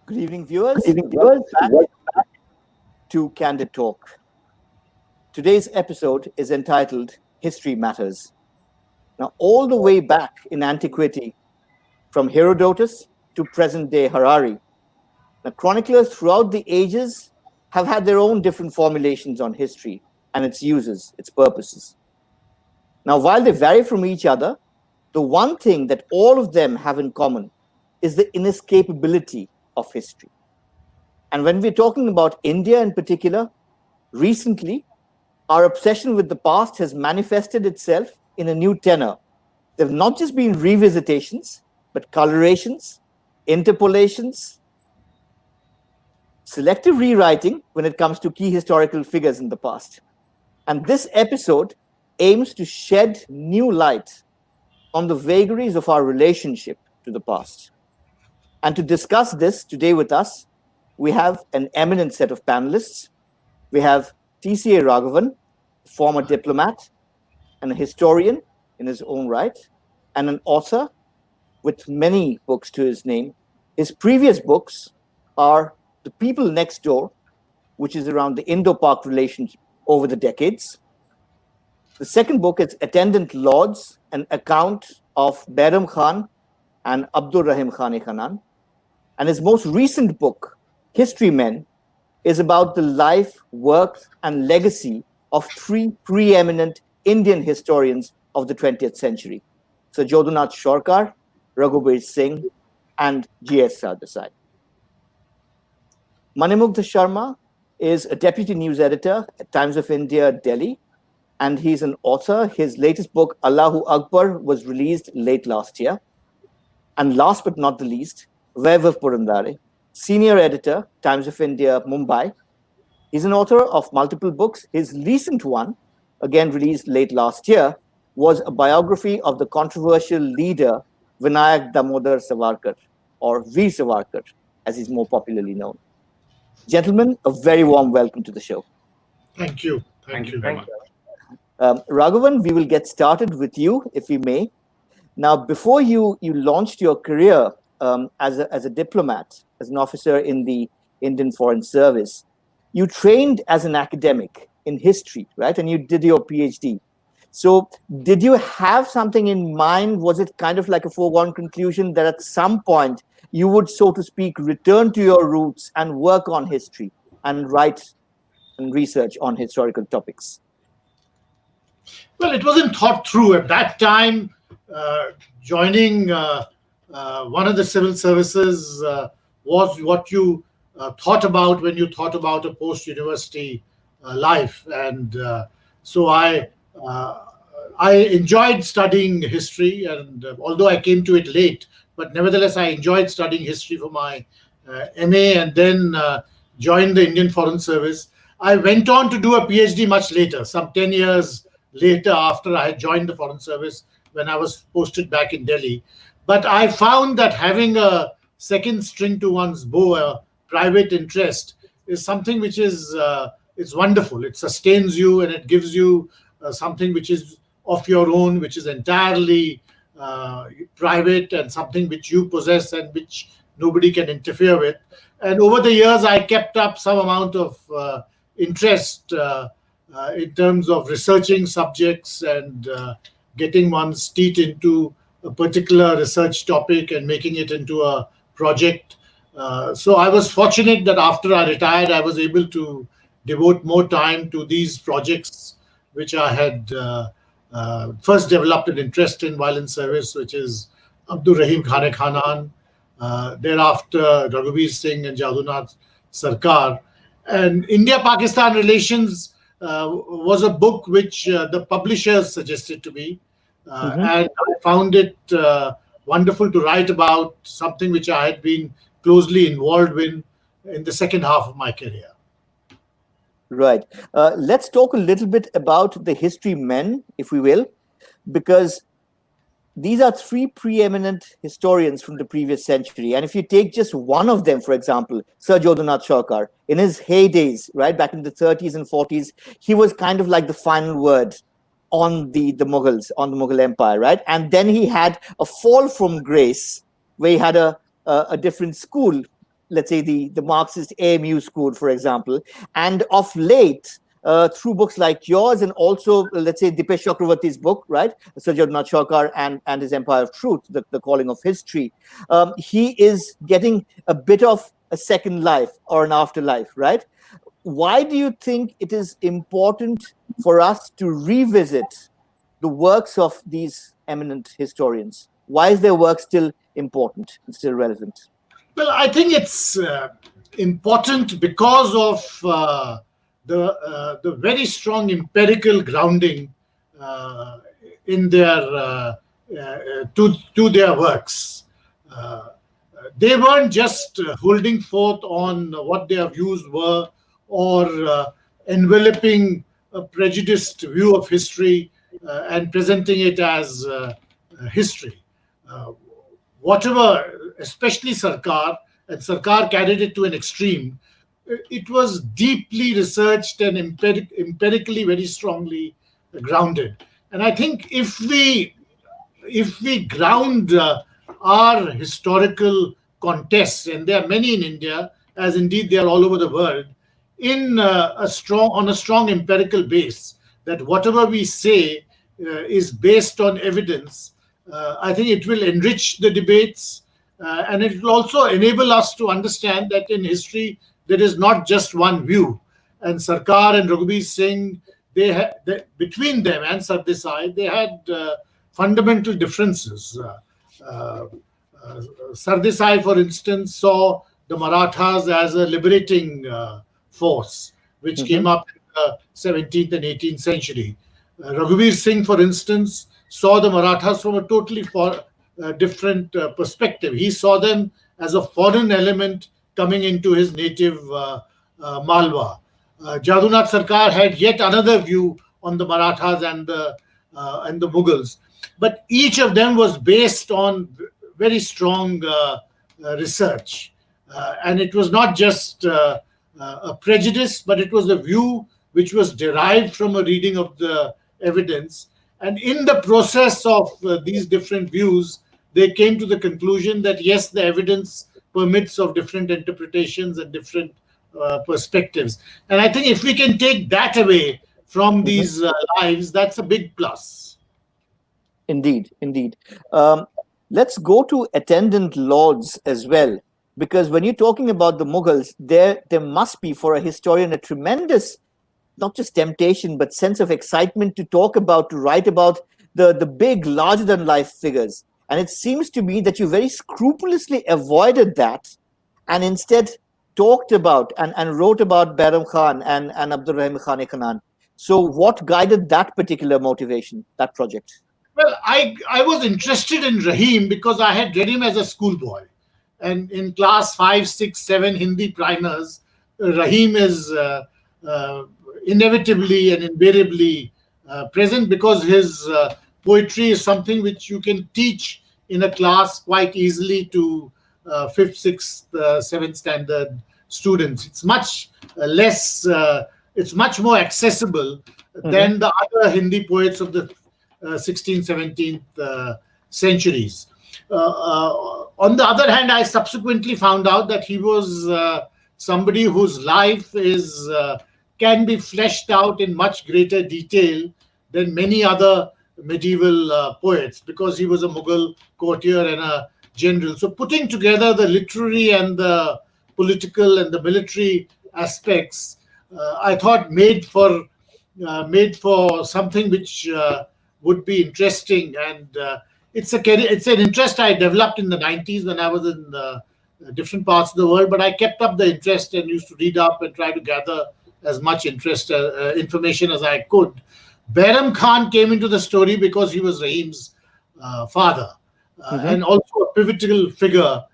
Good evening, viewers. Good evening, viewers. Welcome back to Candid Talk. Today's episode is entitled History Matters. Now, all the way back in antiquity, from Herodotus to present-day Harari, now, chroniclers throughout the ages have had their own different formulations on history and its uses, its purposes. Now, while they vary from each other, the one thing that all of them have in common is the inescapability of history. And when we're talking about India in particular, recently, our obsession with the past has manifested itself in a new tenor. There have not just been revisitations, but colorations, interpolations, selective rewriting when it comes to key historical figures in the past. And this episode aims to shed new light on the vagaries of our relationship to the past. And to discuss this today with us, we have an eminent set of panelists. We have TCA Raghavan, former diplomat and a historian in his own right, and an author with many books to his name. His previous books are The People Next Door, which is around the Indo-Pak relations over the decades. The second book is Attendant Lords, an account of Bairam Khan and Abdur Rahim Khani Khanan. And his most recent book, History Men, is about the life, work, and legacy of three preeminent Indian historians of the 20th century, Sir Jodhanath Sarkar, Raghuveer Singh, and G.S. Sardesai. Manimugdha Sharma is a deputy news editor at Times of India, Delhi, and he's an author. His latest book, Allahu Akbar, was released late last year. And last but not the least, Vaibhav Purandare, senior editor, Times of India, Mumbai. He's an author of multiple books. His recent one, again released late last year, was a biography of the controversial leader Vinayak Damodar Savarkar, or V. Savarkar, as he's more popularly known. Gentlemen, a very warm welcome to the show. Thank you. Thank you very much. Raghavan, we will get started with you, if we may. Now, before you launched your career as a diplomat, as an officer in the Indian Foreign Service, you trained as an academic in history, right? And you did your PhD. So did you have something in mind? Was it kind of like a foregone conclusion that at some point you would, so to speak, return to your roots and work on history and write and research on historical topics? Well, it wasn't thought through at that time. Joining one of the civil services was what you thought about when you thought about a post-university life. And so I enjoyed studying history, and although I came to it late, but nevertheless, I enjoyed studying history for my MA, and then joined the Indian Foreign Service. I went on to do a PhD much later, some 10 years later after I had joined the Foreign Service, when I was posted back in Delhi. But I found that having a second string to one's bow, a private interest, is something which is it's wonderful. It sustains you, and it gives you something which is of your own, which is entirely private, and something which you possess and which nobody can interfere with. And over the years, I kept up some amount of interest in terms of researching subjects and getting one's teeth into a particular research topic and making it into a project. So I was fortunate that after I retired, I was able to devote more time to these projects, which I had first developed an interest in while in service, which is Abdur Rahim Khani Khanan, thereafter Raghuveer Singh and Jodhanath Sarkar. And India-Pakistan relations was a book which the publishers suggested to me. And I found it wonderful to write about something which I had been closely involved in the second half of my career. Right. Let's talk a little bit about the history men, if we will, because these are three preeminent historians from the previous century. And if you take just one of them, for example, Sir Jodhanath Sarkar, in his heydays, right, back in the 30s and 40s, he was kind of like the final word on the Mughals, on the Mughal Empire, right? And then he had a fall from grace where he had a different school let's say, the Marxist AMU school, for example. And of late, through books like yours and also, let's say, Dipesh Chakravarti's book, right, Sajjad Chokar and his Empire of Truth, the Calling of History, he is getting a bit of a second life or an afterlife, right? Why do you think it is important for us to revisit the works of these eminent historians? Why is their work still important and still relevant? Well, I think it's important because of the very strong empirical grounding uh, in their to their works. Uh, they weren't just holding forth on what their views were, or enveloping a prejudiced view of history and presenting it as history. Uh, Whatever, especially Sarkar, and Sarkar carried it to an extreme, it was deeply researched and empirically very strongly grounded. And I think if we ground our historical contests, and there are many in India, as indeed they are all over the world, in a strong empirical base, that whatever we say is based on evidence, I think it will enrich the debates, and it will also enable us to understand that in history there is not just one view. And Sarkar and Raghuveer Singh, between them and Sardesai, they had fundamental differences. Uh, Sardesai, for instance, saw the Marathas as a liberating force, which came up in the 17th and 18th century. Raghuveer Singh, for instance, saw the Marathas from a totally different perspective. He saw them as a foreign element coming into his native Malwa. Jadunath Sarkar had yet another view on the Marathas and the Mughals, but each of them was based on very strong research, and it was not just a prejudice, but it was a view which was derived from a reading of the evidence. And in the process of these different views, they came to the conclusion that yes, the evidence permits of different interpretations and different perspectives. And I think if we can take that away from these lives, that's a big plus. Indeed, indeed. Um, let's go to attendant lords as well, because when you're talking about the Mughals, there must be, for a historian, a tremendous, not just temptation, but sense of excitement to talk about, to write about the big, larger than life figures. And it seems to me that you very scrupulously avoided that and instead talked about and wrote about Bairam Khan and Abdurrahim Khan Khanan. So what guided that particular motivation, that project? Well, I was interested in Rahim because I had read him as a schoolboy. And in class 5, 6, 7 Hindi primers, Rahim is inevitably and invariably present, because his poetry is something which you can teach in a class quite easily to 5th, 6th, 7th standard students. It's much less, it's much more accessible than the other Hindi poets of the 16th, 17th centuries. On the other hand, I subsequently found out that he was somebody whose life is can be fleshed out in much greater detail than many other medieval poets, because he was a Mughal courtier and a general. So putting together the literary and the political and the military aspects, I thought made for something which would be interesting. And it's an interest I developed in the 90s when I was in different parts of the world, but I kept up the interest and used to read up and try to gather as much information as I could. Bairam Khan came into the story because he was Rahim's father, and also a pivotal figure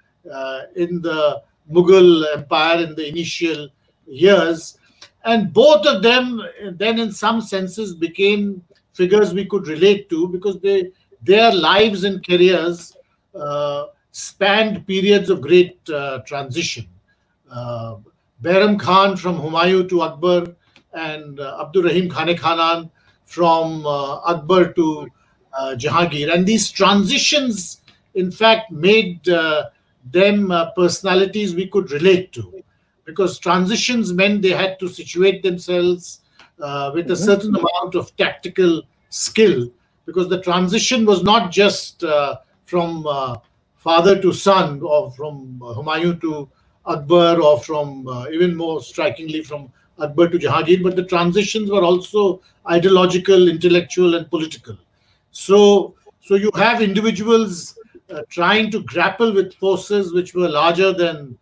in the Mughal Empire in the initial years. And both of them then in some senses became figures we could relate to, because their lives and careers spanned periods of great transition. Bairam Khan from Humayun to Akbar, and Abdurrahim Khan Khanan from Akbar to Jahangir. And these transitions, in fact, made them personalities we could relate to, because transitions meant they had to situate themselves with a Mm-hmm. certain amount of tactical skill, because the transition was not just from father to son, or from Humayun to Akbar, or from even more strikingly from Akbar to Jahangir, but the transitions were also ideological, intellectual, and political. So you have individuals trying to grapple with forces which were larger than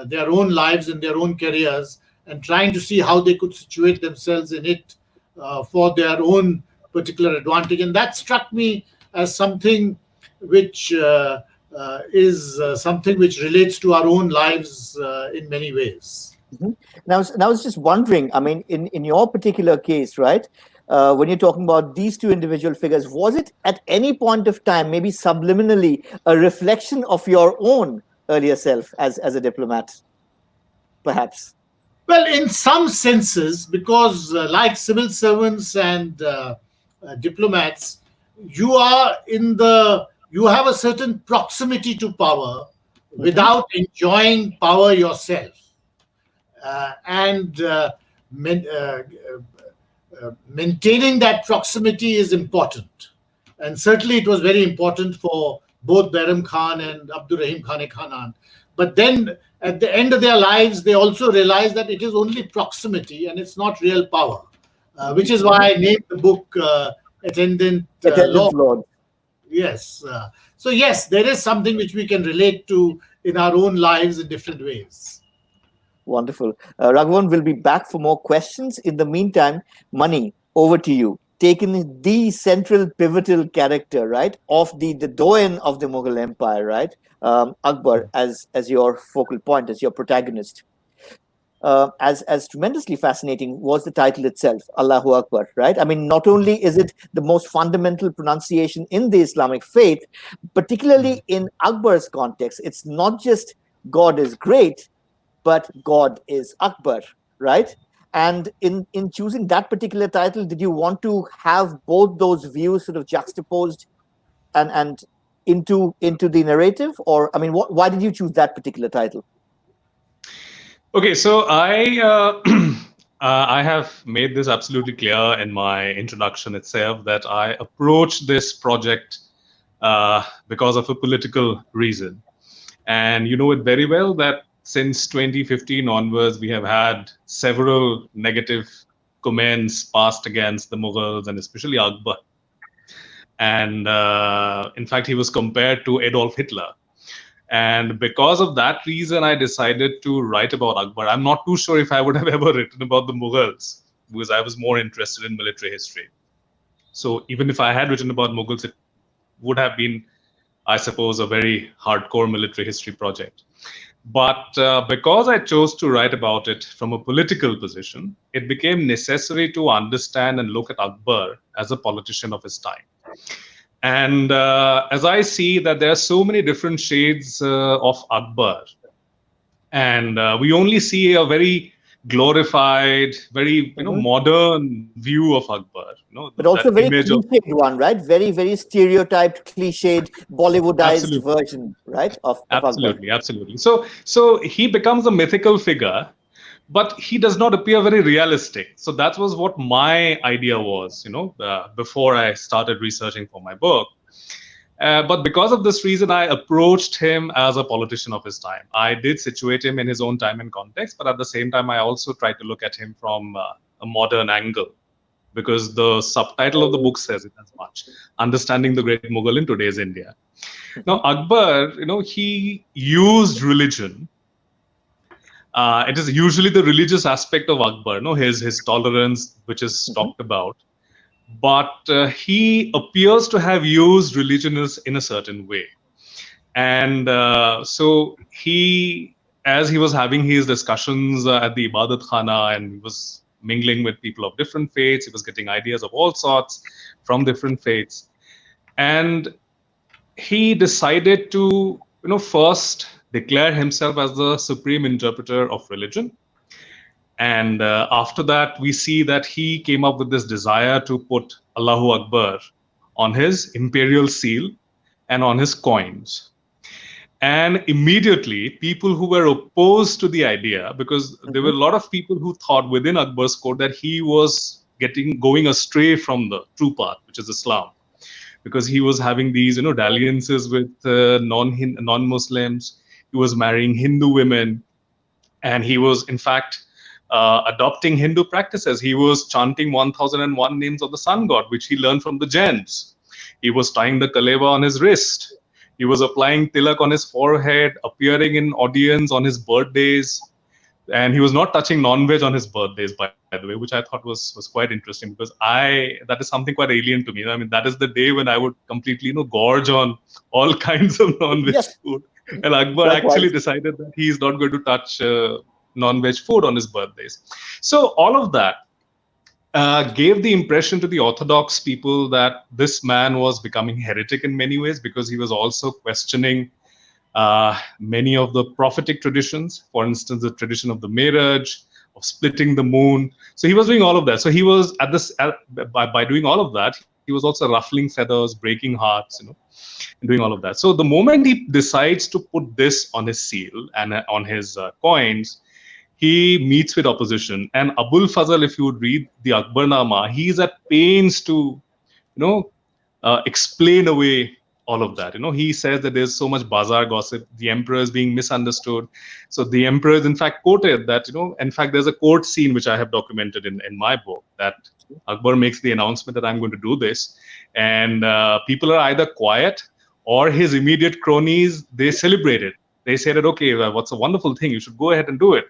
their own lives and their own careers, and trying to see how they could situate themselves in it for their own particular advantage. And that struck me as something which is something which relates to our own lives in many ways. Mhm. Now, I was just wondering, I mean, in your particular case, right, when you're talking about these two individual figures, was it at any point of time, maybe subliminally, a reflection of your own earlier self as a diplomat, perhaps? Well, in some senses, because like civil servants and diplomats, you have a certain proximity to power Hmm. without enjoying power yourself, and maintaining that proximity is important. And certainly it was very important for both Behram Khan and Abdur Rahim Khan Khanan. But then at the end of their lives, they also realized that it is only proximity and it's not real power, Hmm. which is Hmm. why I named the book Attendant Law. Attendance Lord. Yes. So, yes, there is something which we can relate to in our own lives in different ways. Wonderful. Raghavan will be back for more questions. In the meantime, Mani, over to you. Taking the central pivotal character, right, of the doyen of the Mughal Empire, right, Akbar, as your focal point, as your protagonist. As tremendously fascinating was the title itself, Allahu Akbar, right? I mean, not only is it the most fundamental pronunciation in the Islamic faith, particularly in Akbar's context, it's not just God is great, but God is Akbar, right? And in choosing that particular title, did you want to have both those views sort of juxtaposed and into the narrative, or I mean, why did you choose that particular title? Okay, so I have made this absolutely clear in my introduction itself that I approached this project because of a political reason. And you know it very well that since 2015 onwards, we have had several negative comments passed against the Mughals and especially Akbar. And in fact, he was compared to Adolf Hitler. And because of that reason, I decided to write about Akbar. I'm not too sure if I would have ever written about the Mughals because I was more interested in military history. So even if I had written about Mughals, it would have been, I suppose, a very hardcore military history project. But because I chose to write about it from a political position, it became necessary to understand and look at Akbar as a politician of his time. And as I see that there are so many different shades of Akbar, and we only see a very glorified, very Mhm. modern view of Akbar. But That also very image of cliched one, right? Very stereotyped, cliched, Bollywoodized absolutely, version, right, of Akbar. absolutely. So he becomes a mythical figure, but he does not appear very realistic. So that was what my idea was, before I started researching for my book. But because of this reason, I approached him as a politician of his time. I did situate him in his own time and context, but at the same time, I also tried to look at him from a modern angle, because the subtitle of the book says it as much: Understanding the Great Mughal in Today's India. Now, Mhm. Akbar, he used religion. It is usually the religious aspect of Akbar, his tolerance, which is Mhm. talked about. But he appears to have used religion in a certain way. And so as he was having his discussions at the Ibadat Khana, and he was mingling with people of different faiths, he was getting ideas of all sorts from different faiths. And he decided to, first declare himself as the supreme interpreter of religion. And after that, we see that he came up with this desire to put Allahu Akbar on his imperial seal and on his coins. And immediately, people who were opposed to the idea, because there were a lot of people who thought within Akbar's court that he was going astray from the true path, which is Islam, because he was having these, dalliances with non-Muslims. He was marrying Hindu women, and he was, in fact, adopting Hindu practices. He was chanting 1001 names of the sun god, which he learned from the Jains. He was tying the kaleva on his wrist. He was applying tilak on his forehead, appearing in audience on his birthdays. And he was not touching non-veg on his birthdays, by the way, which I thought was quite interesting, because that is something quite alien to me. I mean, that is the day when I would completely, gorge on all kinds of non-veg food. And Akbar actually decided that he's not going to touch non-veg food on his birthdays. So all of that gave the impression to the Orthodox people that this man was becoming heretic in many ways, because he was also questioning many of the prophetic traditions. For instance, the tradition of the marriage, of splitting the moon. So he was doing all of that. So he was by doing all of that, he was also ruffling feathers, breaking hearts, and doing all of that. So the moment he decides to put this on his seal and on his coins, he meets with opposition. And Abul Fazl, if you would read the Akbarnama, he's at pains to, explain away all of that. He says that there's so much bazaar gossip, the emperor is being misunderstood. So the emperor is in fact quoted that, in fact, there's a court scene which I have documented in my book, that Akbar makes the announcement that I'm going to do this. And people are either quiet, or his immediate cronies, they celebrate it. They say that, okay, well, what's a wonderful thing, you should go ahead and do it.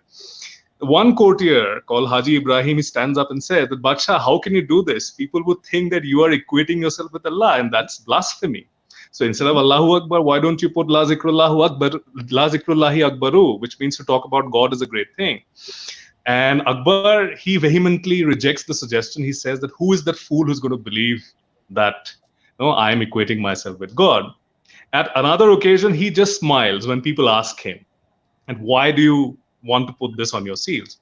One courtier called Haji Ibrahim, he stands up and says that, Badsha, how can you do this? People would think that you are equating yourself with Allah, and that's blasphemy. So instead of Allahu Akbar, why don't you put La Zikrullahi Akbaru, which means to talk about God is a great thing. And Akbar, he vehemently rejects the suggestion. He says that who is that fool who's going to believe that I am equating myself with God? At another occasion, he just smiles when people ask him, and why do you want to put this on your seals?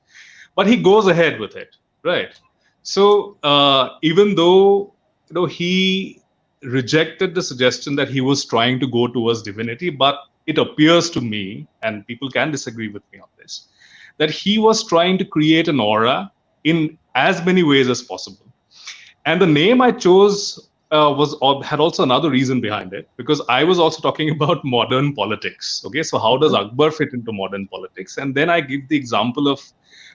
But he goes ahead with it, right? So even though he rejected the suggestion that he was trying to go towards divinity, but it appears to me, and people can disagree with me on this, that he was trying to create an aura in as many ways as possible. And the name I chose had also another reason behind it, because I was also talking about modern politics. Okay, so how does Akbar fit into modern politics? And then I give the example of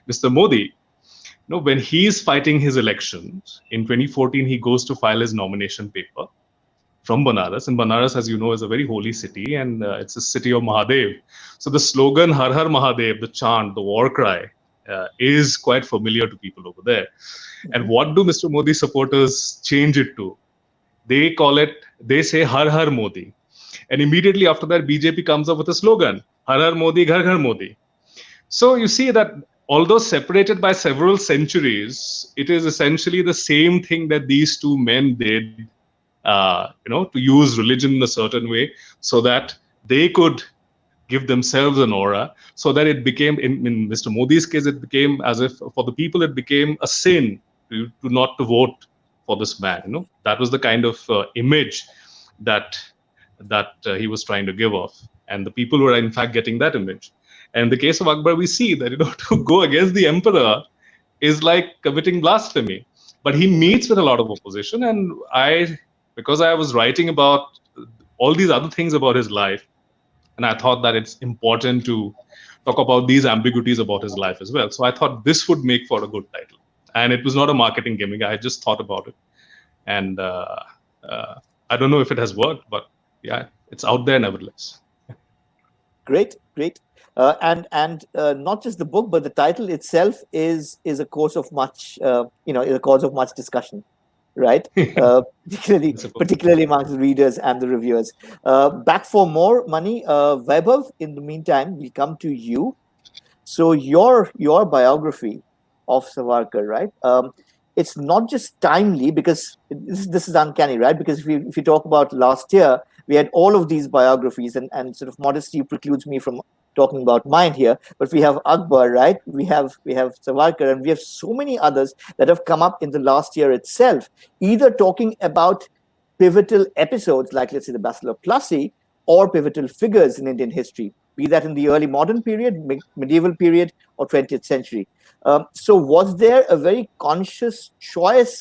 Mr. Modi. When he's fighting his elections in 2014, he goes to file his nomination paper from Banaras. And Banaras, as you know, is a very holy city, and it's a city of Mahadev. So the slogan Har Har Mahadev, the chant, the war cry, is quite familiar to people over there. And what do Mr. Modi supporters change it to? They say Har Har Modi. And immediately after that, BJP comes up with a slogan, Har Har Modi, Ghar Ghar Modi. So you see that although separated by several centuries, it is essentially the same thing that these two men did, to use religion in a certain way so that they could give themselves an aura, so that it became, in Mr. Modi's case, it became as if for the people, it became a sin to not to vote for this man. That was the kind of image that he was trying to give off. And the people were in fact getting that image. And in the case of Akbar, we see that, to go against the emperor is like committing blasphemy. But he meets with a lot of opposition. And because I was writing about all these other things about his life, and I thought that it's important to talk about these ambiguities about his life as well. So I thought this would make for a good title. And it was not a marketing gimmick. I just thought about it. And I don't know if it has worked, but yeah, it's out there nevertheless. Great. And not just the book, but the title itself is a cause of much, a cause of much discussion, right? particularly amongst the readers and the reviewers. Back for more, Mani. Vaibhav, in the meantime, we come to you. So your biography of Savarkar, right? It's not just timely, because this is uncanny, right? Because if you talk about last year, we had all of these biographies, and sort of modesty precludes me from talking about mine here. But we have Akbar, right? We have Savarkar, and we have so many others that have come up in the last year itself, either talking about pivotal episodes like, let's say, the Battle of Plassey, or pivotal figures in Indian history, be that in the early modern period, medieval period, or 20th century. So was there a very conscious choice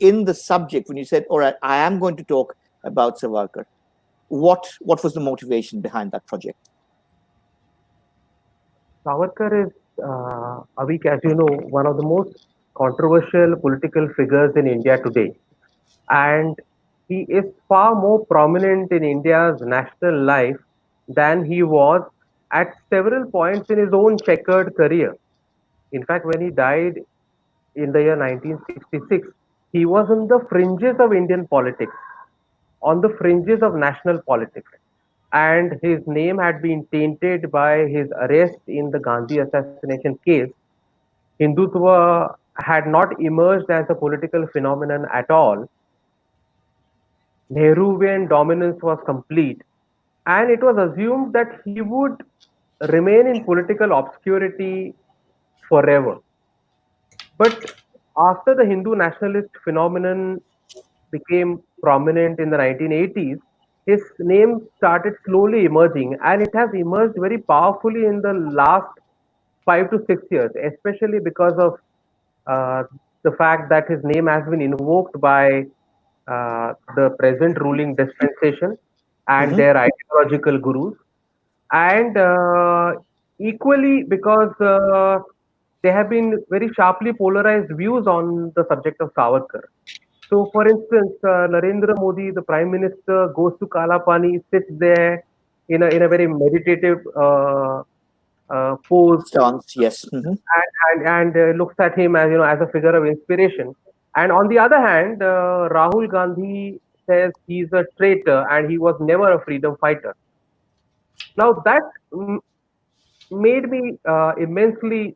in the subject when you said, all right, I am going to talk about Savarkar? What was the motivation behind that project? Savarkar is, Avik, as you know, one of the most controversial political figures in India today. And he is far more prominent in India's national life than he was at several points in his own checkered career. In fact, when he died in the year 1966, he was on the fringes of Indian politics, on the fringes of national politics. And his name had been tainted by his arrest in the Gandhi assassination case. Hindutva had not emerged as a political phenomenon at all. Nehruvian dominance was complete, and it was assumed that he would remain in political obscurity forever. But after the Hindu nationalist phenomenon became prominent in the 1980s, his name started slowly emerging, and it has emerged very powerfully in the last 5 to 6 years, especially because of uh, the fact that his name has been invoked by the present ruling dispensation and their ideological gurus, and equally because there have been very sharply polarized views on the subject of Savarkar. So, for instance, Narendra Modi, the Prime Minister, goes to Kalapani, sits there in a very meditative pose, Stance, yes. and looks at him as as a figure of inspiration. And on the other hand, Rahul Gandhi says he's a traitor and he was never a freedom fighter. Now that made me immensely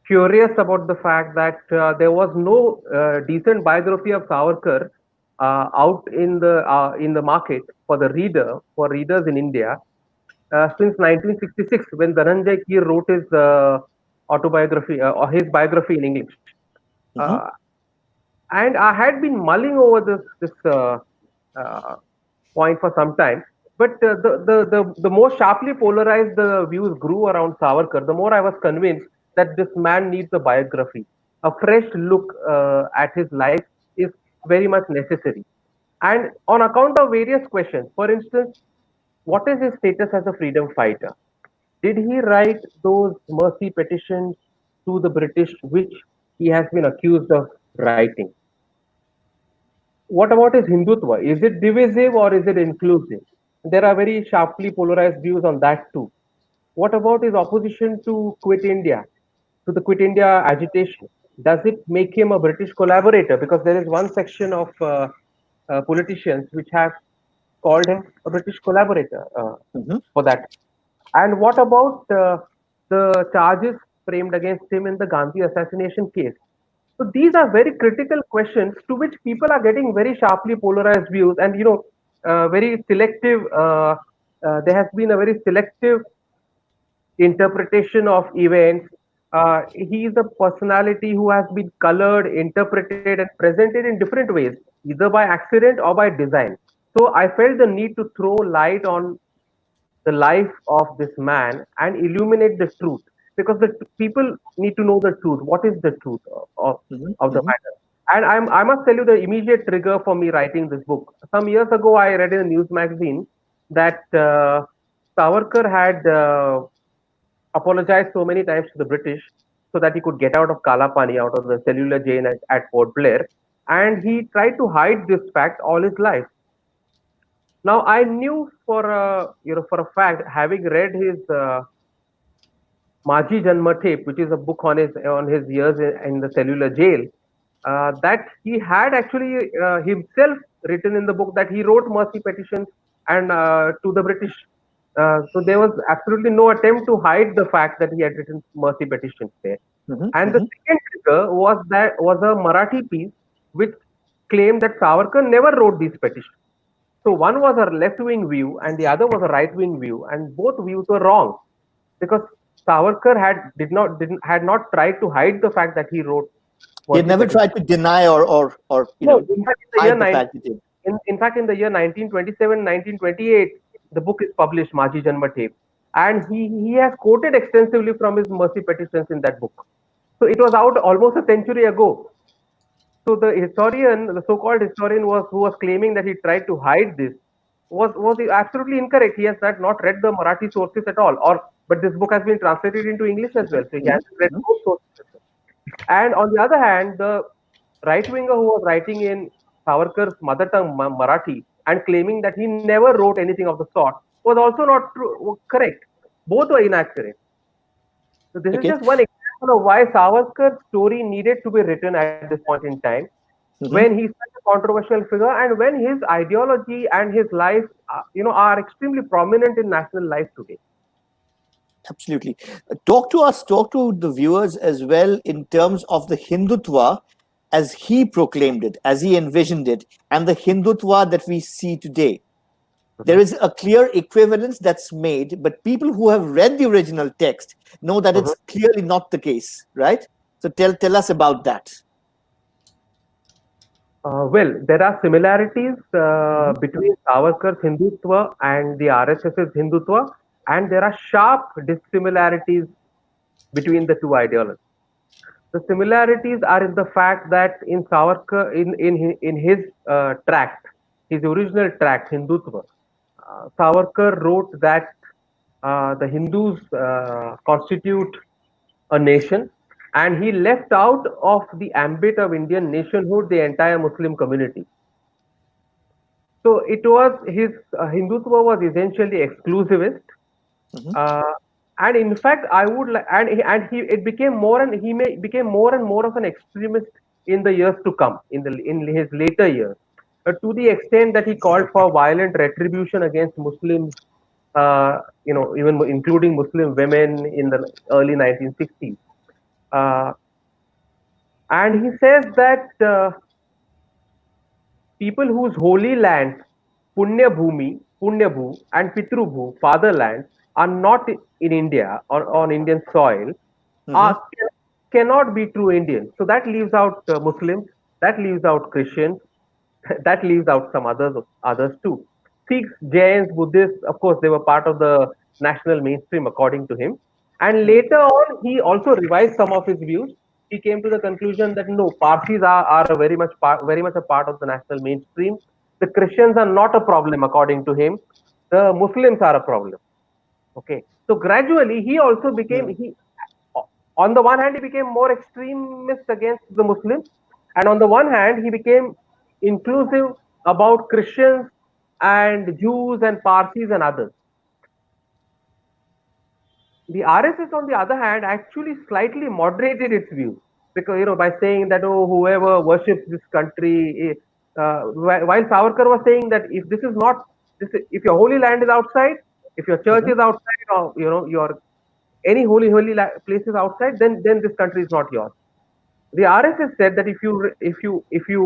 curious about the fact that there was no decent biography of Savarkar out in the market for the for readers in India since 1966, when Dhananjay Keer wrote his autobiography or his biography in English. Uh, and I had been mulling over this uh, point for some time. But the more sharply polarized the views grew around Savarkar, the more I was convinced that this man needs a biography. A fresh look at his life is very much necessary. And on account of various questions, for instance, what is his status as a freedom fighter? Did he write those mercy petitions to the British, which he has been accused of writing? What about his Hindutva? Is it divisive or is it inclusive? There are very sharply polarized views on that too. What about his opposition to Quit India, to the Quit India agitation? Does it make him a British collaborator? Because there is one section of politicians which have called him a British collaborator for that. And what about the charges framed against him in the Gandhi assassination case? So these are very critical questions to which people are getting very sharply polarized views, and very selective. There has been a very selective interpretation of events. He is a personality who has been colored, interpreted, and presented in different ways, either by accident or by design. So I felt the need to throw light on the life of this man and illuminate the truth, because the people need to know the truth. What is the truth of the matter? And I must tell you the immediate trigger for me writing this book. Some years ago, I read in a news magazine that Savarkar had apologized so many times to the British so that he could get out of Kalapani, out of the cellular jail at Port Blair, and he tried to hide this fact all his life. Now I knew for a fact, having read his Maji Janma tape, which is a book on his years in the cellular jail, that he had actually himself written in the book that he wrote mercy petitions and to the British. So there was absolutely no attempt to hide the fact that he had written mercy petitions there. And the second trigger was a Marathi piece which claimed that Savarkar never wrote these petitions. So one was a left-wing view and the other was a right-wing view, and both views were wrong, because Savarkar had not tried to hide the fact that he wrote. He had never tried to deny or no, in fact, in the year hide the fact he did. in fact, in the year 1927, 1928, the book is published, Maji Janma Tape, and he has quoted extensively from his mercy petitions in that book. So it was out almost a century ago. So the historian, the so-called historian, was who was claiming that he tried to hide this was absolutely incorrect. He has not read the Marathi sources at all, or but this book has been translated into English as well, so he hasn't read Mhm. those sources. And on the other hand, the right winger who was writing in Savarkar's mother tongue Marathi and claiming that he never wrote anything of the sort was also not true, correct. Both were inaccurate. So this is Okay. just one example of why Savarkar's story needed to be written at this point in time, when Mhm. he's such a controversial figure and when his ideology and his life, are extremely prominent in national life today. Absolutely. Talk to the viewers as well in terms of the Hindutva as he proclaimed it, as he envisioned it, and the Hindutva that we see today. There is a clear equivalence that's made, but people who have read the original text know that Mhm. it's clearly not the case, right? So tell us about that. Well, there are similarities Mhm. between Savarkar's Hindutva and the RSS's Hindutva, and there are sharp dissimilarities between the two ideologies. The similarities are in the fact that in Savarkar, in his tract, his original tract, Hindutva, Savarkar wrote that the Hindus constitute a nation, and he left out of the ambit of Indian nationhood the entire Muslim community. So it was his Hindutva was essentially exclusivist, Mhm. uh, and in fact, I would like, and he it became more and he may became more and more of an extremist in the years to come, in his later years, to the extent that he called for violent retribution against Muslims, even including Muslim women in the early 1960s. Uh, and he says that people whose holy lands, Punya Bhumi, Punya Bhu, and Pitru Bhu, fatherland, are not in India or on Indian soil, Mhm. are, cannot be true Indians. So that leaves out Muslims, that leaves out Christians, that leaves out some others too. Sikhs, Jains, Buddhists, of course, they were part of the national mainstream according to him. And Mhm. later on, he also revised some of his views. He came to the conclusion that no, Parsis are very much a part of the national mainstream. The Christians are not a problem according to him. The Muslims are a problem. Okay, so gradually he also became Mhm. he on the one hand he became more extremist against the Muslims, and on the one hand he became inclusive about Christians and Jews and Parsis and others. The RSS, on the other hand, actually slightly moderated its views, because by saying that, oh, whoever worships this country, while Savarkar was saying that if this is not if your holy land is outside, if your church Mhm. is outside, or your any place is outside, then this country is not yours. The RSS said that if you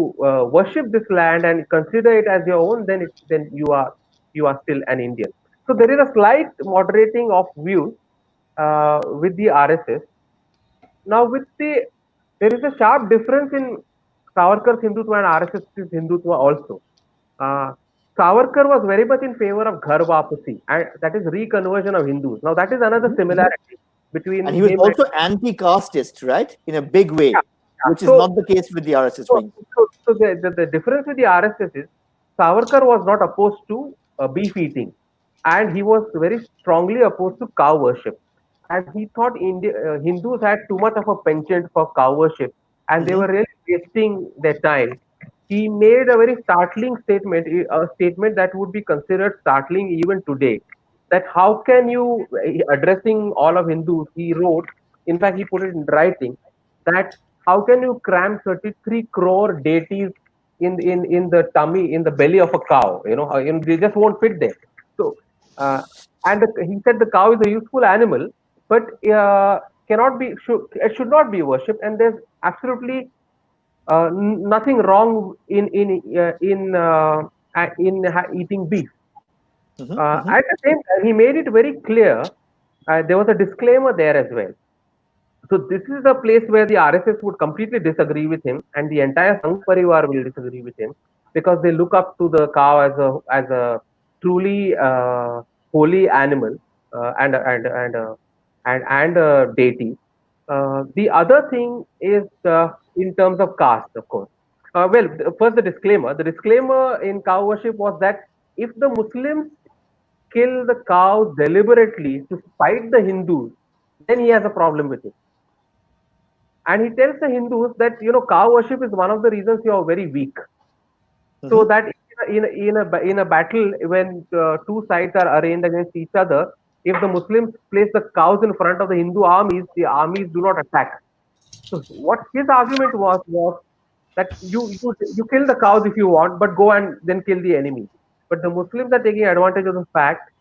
worship this land and consider it as your own, then you are still an Indian. So there is a slight moderating of views with the RSS. Now there is a sharp difference in Savarkar's Hindutva and RSS's Hindutva also. Uh, Savarkar was very much in favor of Ghar Wapasi, and that is reconversion of Hindus. Now that is another Mhm. Mhm. similarity And between he was him and also anti-casteist, right? In a big yeah, way, yeah. which is not the case with the RSS So, wing. the difference with the RSS is Savarkar was not opposed to beef eating, and he was very strongly opposed to cow worship. And he thought Hindus had too much of a penchant for cow worship, and they Mhm. were really wasting their time. He made a very startling statement, a statement that would be considered startling even today. That how can you, addressing all of Hindus, he wrote, in fact, he put it in writing, that how can you cram 33 crore deities in the tummy, in the belly of a cow? They just won't fit there. So, he said the cow is a useful animal, but it should not be worshipped, and there's absolutely nothing wrong in eating beef. Mhm. Mhm. At the same time, he made it very clear. There was a disclaimer there as well. So this is a place where the RSS would completely disagree with him, and the entire Sangh Parivar will disagree with him. because they look up to the cow as a truly holy animal and a deity. The other thing is in terms of caste, of course. First the disclaimer. The disclaimer in cow worship was that if the Muslims kill the cow deliberately to spite the Hindus, then he has a problem with it. And he tells the Hindus that cow worship is one of the reasons you are very weak. So that in a battle when two sides are arrayed against each other, if the Muslims place the cows in front of the armies do not attack. So what his argument was that you kill the cows if you want, but go and then kill the enemy. But the Muslims are taking advantage of the fact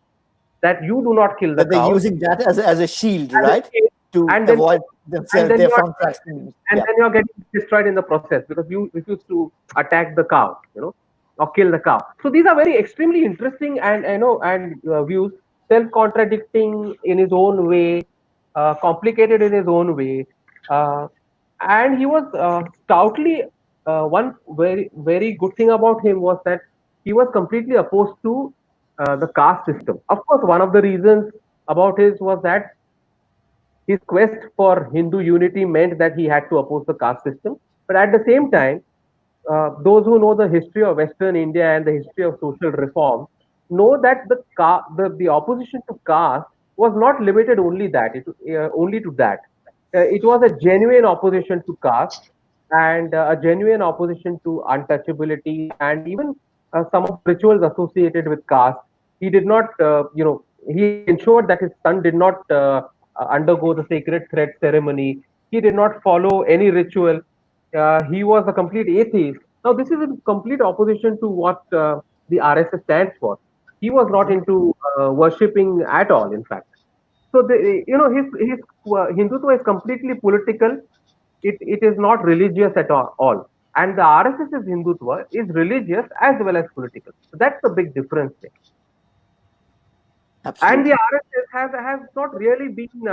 that you do not kill the That they're cows using that as a shield, as a right? shield, To and then avoid and then their you are front tracks. and Yeah. then you're getting destroyed in the process because you refuse to attack the cow, or kill the cow. So these are very extremely interesting and views, self-contradicting in his own way, complicated in his own way, uh, and he was stoutly. One very good thing about him was that he was completely opposed to the caste system. Of course, one of the reasons about his was that his quest for Hindu unity meant that he had to oppose the caste system. But at the same time, those who know the history of Western India and the history of social reform know that the opposition to caste was not limited only to that. It was a genuine opposition to caste and a genuine opposition to untouchability and even some of the rituals associated with caste. He did not, he ensured that his son did not undergo the sacred thread ceremony. He did not follow any ritual. He was a complete atheist. Now, this is in complete opposition to what the RSS stands for. He was not into worshipping at all, in fact. So, his Hindutva is completely political. It is not religious at all. And the RSS's Hindutva is religious as well as political. So that's the big difference there. And the Absolutely. RSS has not really been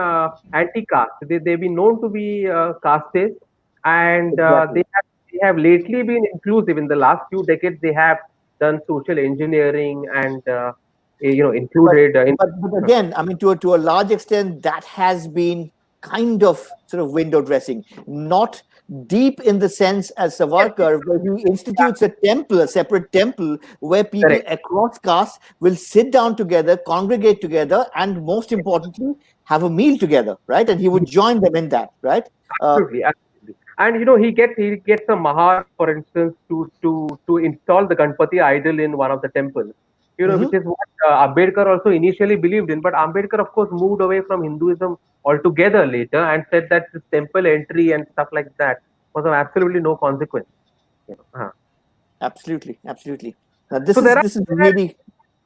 anti-caste. They've been known to be casteist, and Exactly. they have lately been inclusive. In the last few decades, they have done social engineering and But included. but again, I mean, to a large extent, that has been kind of sort of window dressing, not deep in the sense as Yes, Savarkar, where he institutes a temple, a separate temple, where people correct. across castes will sit down together, congregate together, and most importantly, have a meal together, right? And he would join them in that, right? Absolutely, absolutely. And he gets a mahar, for instance, to install the Ganpati idol in one of the temples. Which Mhm. is what Ambedkar also initially believed in. But Ambedkar, of course, moved away from Hinduism altogether later and said that this temple entry and stuff like that was of absolutely no consequence. Absolutely, absolutely. Now, So this is really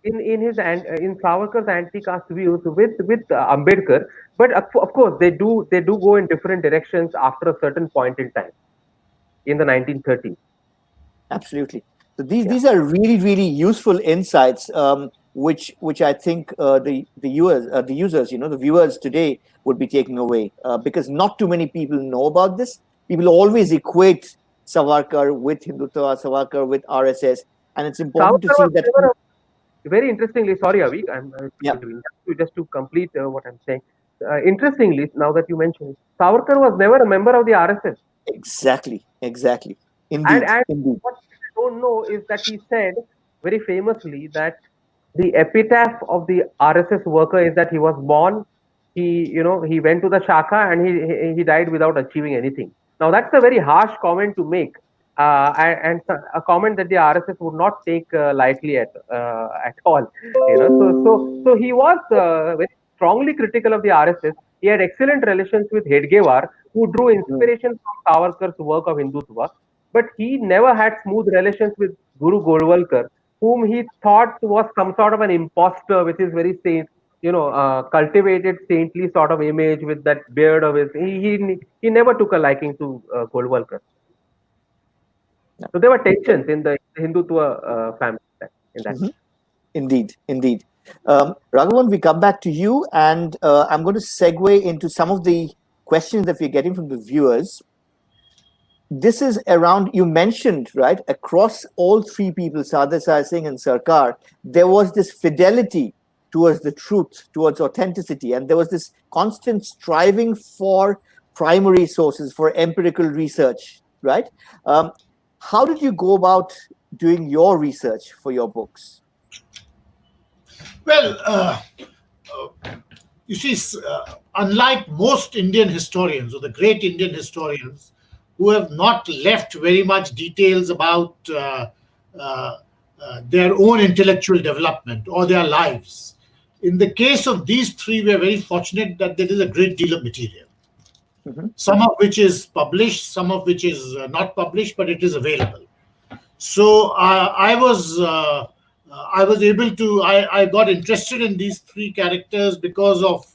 in Savarkar's anti-caste views with Ambedkar, but of course they do go in different directions after a certain point in time in the 1930s. absolutely. So Yeah. these are really useful insights, which I think the users, the viewers today would be taking away, because not too many people know about this. People always equate Savarkar with Hindutva, Savarkar with RSS, and it's important to Savarkar see was that. never very interestingly. Sorry, Avik, I'm Yeah, just to complete what I'm saying. Interestingly, now that you mentioned it, Savarkar was never a member of the RSS. exactly, And indeed, and indeed. what people don't know is that he said very famously that the epitaph of the RSS worker is that he was born, he went to the Shaka and he died without achieving anything. Now that's a very harsh comment to make, and a comment that the RSS would not take lightly at all. So he was very strongly critical of the RSS. He had excellent relations with Hedgewar, who drew Mm. inspiration from Savarkar's work of Hindutva, but he never had smooth relations with Guru Golwalkar, whom he thought was some sort of an impostor with his very cultivated saintly sort of image with that beard of his. He never took a liking to Golwalkar. Yeah. So there were tensions in the Hindutva family in that. Mhm. Indeed. Raghavan, we come back to you, and I'm going to segue into some of the questions that we're getting from the viewers. this is around, you mentioned, right, across all three people, Sardesai Singh and Sarkar, there was this fidelity towards the truth, towards authenticity, and there was this constant striving for primary sources, for empirical research, right? How did you go about doing your research for your books? Well, you see, unlike most Indian historians or the great Indian historians who have not left very much details about their own intellectual development or their lives, in the case of these three, we are very fortunate that there is a great deal of material. Some of which is published, some of which is not published, but it is available. So I was able to, I got interested in these three characters because of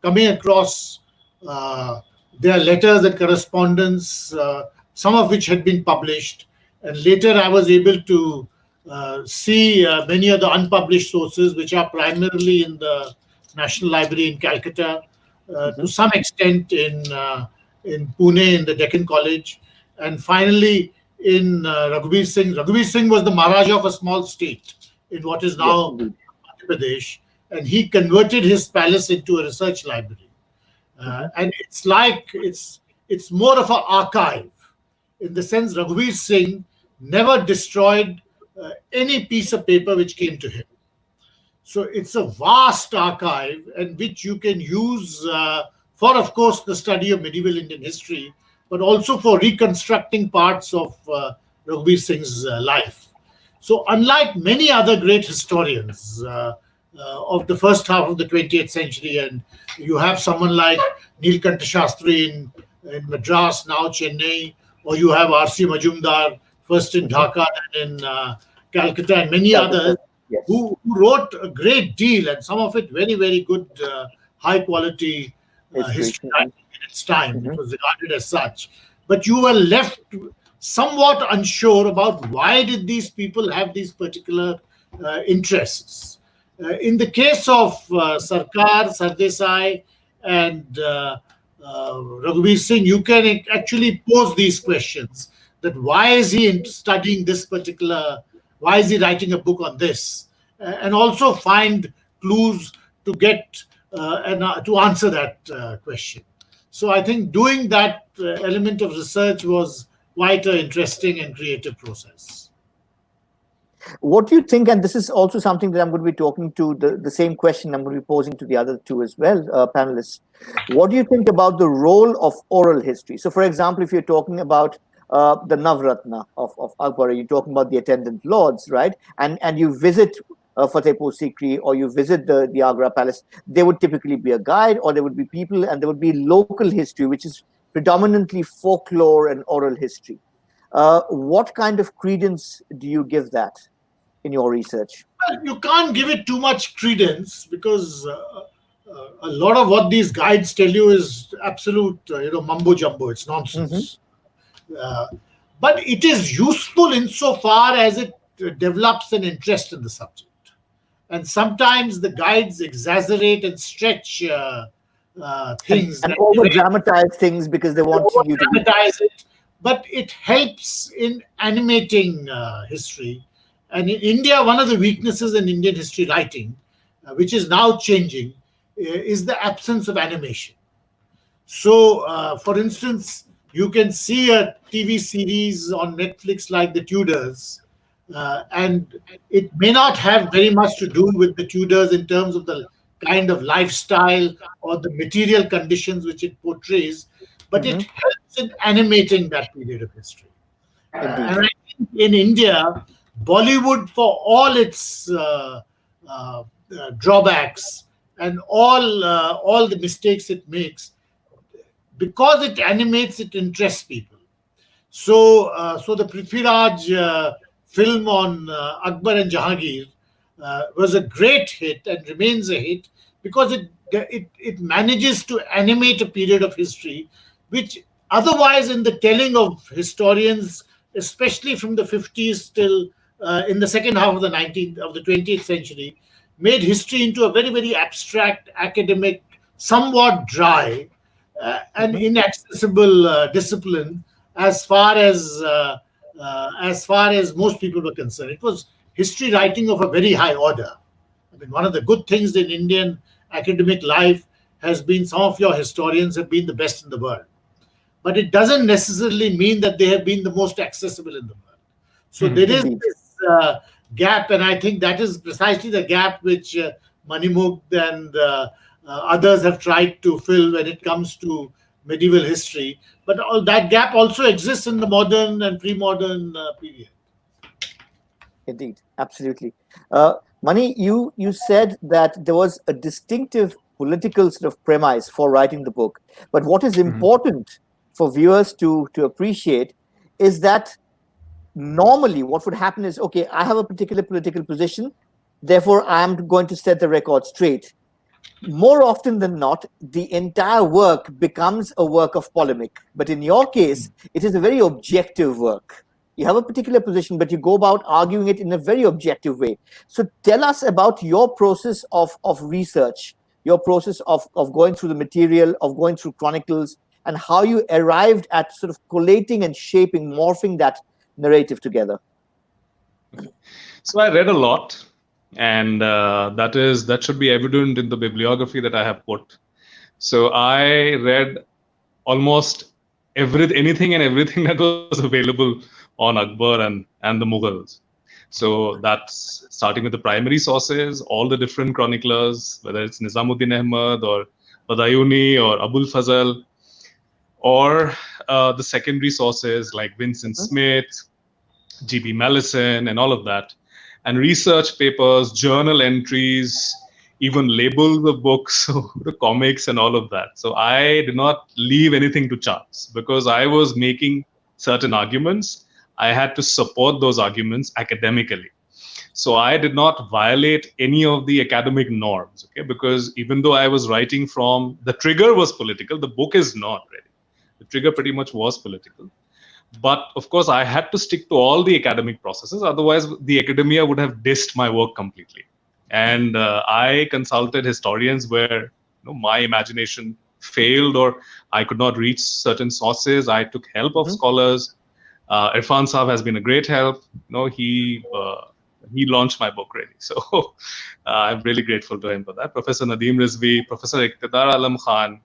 coming across their letters and correspondence, some of which had been published. And later I was able to see many of the unpublished sources, which are primarily in the National Library in Calcutta, to some extent in Pune, in the Deccan College, and finally in Raghuveer Singh. Raghuveer Singh was the Maharaja of a small state in what is now Madhya Pradesh, and he converted his palace into a research library. And it's like, it's more of an archive, in the sense Raghuveer Singh never destroyed any piece of paper which came to him. So it's a vast archive, and which you can use for, of course, the study of medieval Indian history, but also for reconstructing parts of Raghuveer Singh's life. So unlike many other great historians of the first half of the 20th century, and you have someone like Neelkanta Shastri in Madras, now Chennai, or you have R.C. Majumdar, first in Dhaka and in Calcutta, and many others, who wrote a great deal, and some of it very, very good, high quality history in its time. It was regarded as such. But you were left somewhat unsure about why did these people have these particular interests. In the case of Sarkar, Sardesai, and Raghuveer Singh, you can actually pose these questions, that why is he studying this particular, why is he writing a book on this? And also find clues to get and to answer that question. So I think doing that element of research was quite an interesting and creative process. What do you think, and this is also something that I'm going to be talking to, the same question I'm going to be posing to the other two as well, panelists. What do you think about the role of oral history? So, for example, if you're talking about the Navratna of Akbar, you're talking about the attendant lords, right? And you visit Fatehpur Sikri, or you visit the Agra Palace, there would typically be a guide, or there would be people, and there would be local history, which is predominantly folklore and oral history. What kind of credence do you give that in your research? Well, you can't give it too much credence, because a lot of what these guides tell you is absolute, mumbo jumbo. It's nonsense. But it is useful insofar as it develops an interest in the subject. And sometimes the guides exaggerate and stretch things. And over-dramatize things because they want you to dramatize it. But it helps in animating history. And in India, one of the weaknesses in Indian history writing, which is now changing, is the absence of animation. So, for instance, you can see a TV series on Netflix like The Tudors, and it may not have very much to do with the Tudors in terms of the kind of lifestyle or the material conditions which it portrays, but it helps in animating that period of history. And I think in India, Bollywood, for all its drawbacks and all the mistakes it makes, because it animates, it interests people. So the Prithviraj film on Akbar and Jahangir was a great hit and remains a hit, because it manages to animate a period of history which otherwise, in the telling of historians, especially from the 50s till in the second half of the 20th century, made history into a very, very abstract, academic, somewhat dry and inaccessible discipline. as far as most people were concerned. It was history writing of a very high order. I mean, one of the good things in Indian academic life has been some of your historians have been the best in the world. But it doesn't necessarily mean that they have been the most accessible in the world. So there is Indeed. this gap, and I think that is precisely the gap which Manimugdha and others have tried to fill when it comes to medieval history. But all that gap also exists in the modern and pre-modern period. Indeed, absolutely. Mani, you said that there was a distinctive political sort of premise for writing the book, but what is important for viewers to appreciate is that normally what would happen is, okay, I have a particular political position, therefore I am going to set the record straight. More often than not, the entire work becomes a work of polemic. But in your case, it is a very objective work. You have a particular position, but you go about arguing it in a very objective way. So tell us about your process of research, your process of going through the material, of going through chronicles, and how you arrived at sort of collating and shaping, morphing that narrative together. So I read a lot, and that should be evident in the bibliography that I have put. So I read almost anything and everything that was available on Akbar and the Mughals. So that's starting with the primary sources, all the different chroniclers, whether it's Nizamuddin Ahmad or Badayuni or Abul Fazal, or the secondary sources like Vincent Smith, G.B. Mallison, and all of that, and research papers, journal entries, even labels of books, the comics and all of that. So I did not leave anything to chance because I was making certain arguments. I had to support those arguments academically. So I did not violate any of the academic norms, okay? Because even though I was writing from, the trigger was political, the book is not really. The trigger pretty much was political. But of course, I had to stick to all the academic processes. Otherwise, the academia would have dissed my work completely. And I consulted historians where my imagination failed or I could not reach certain sources. I took help of scholars. Irfan Saab has been a great help. He launched my book really. So I'm really grateful to him for that. Professor Nadeem Rizvi, Professor Iqtidar Alam Khan.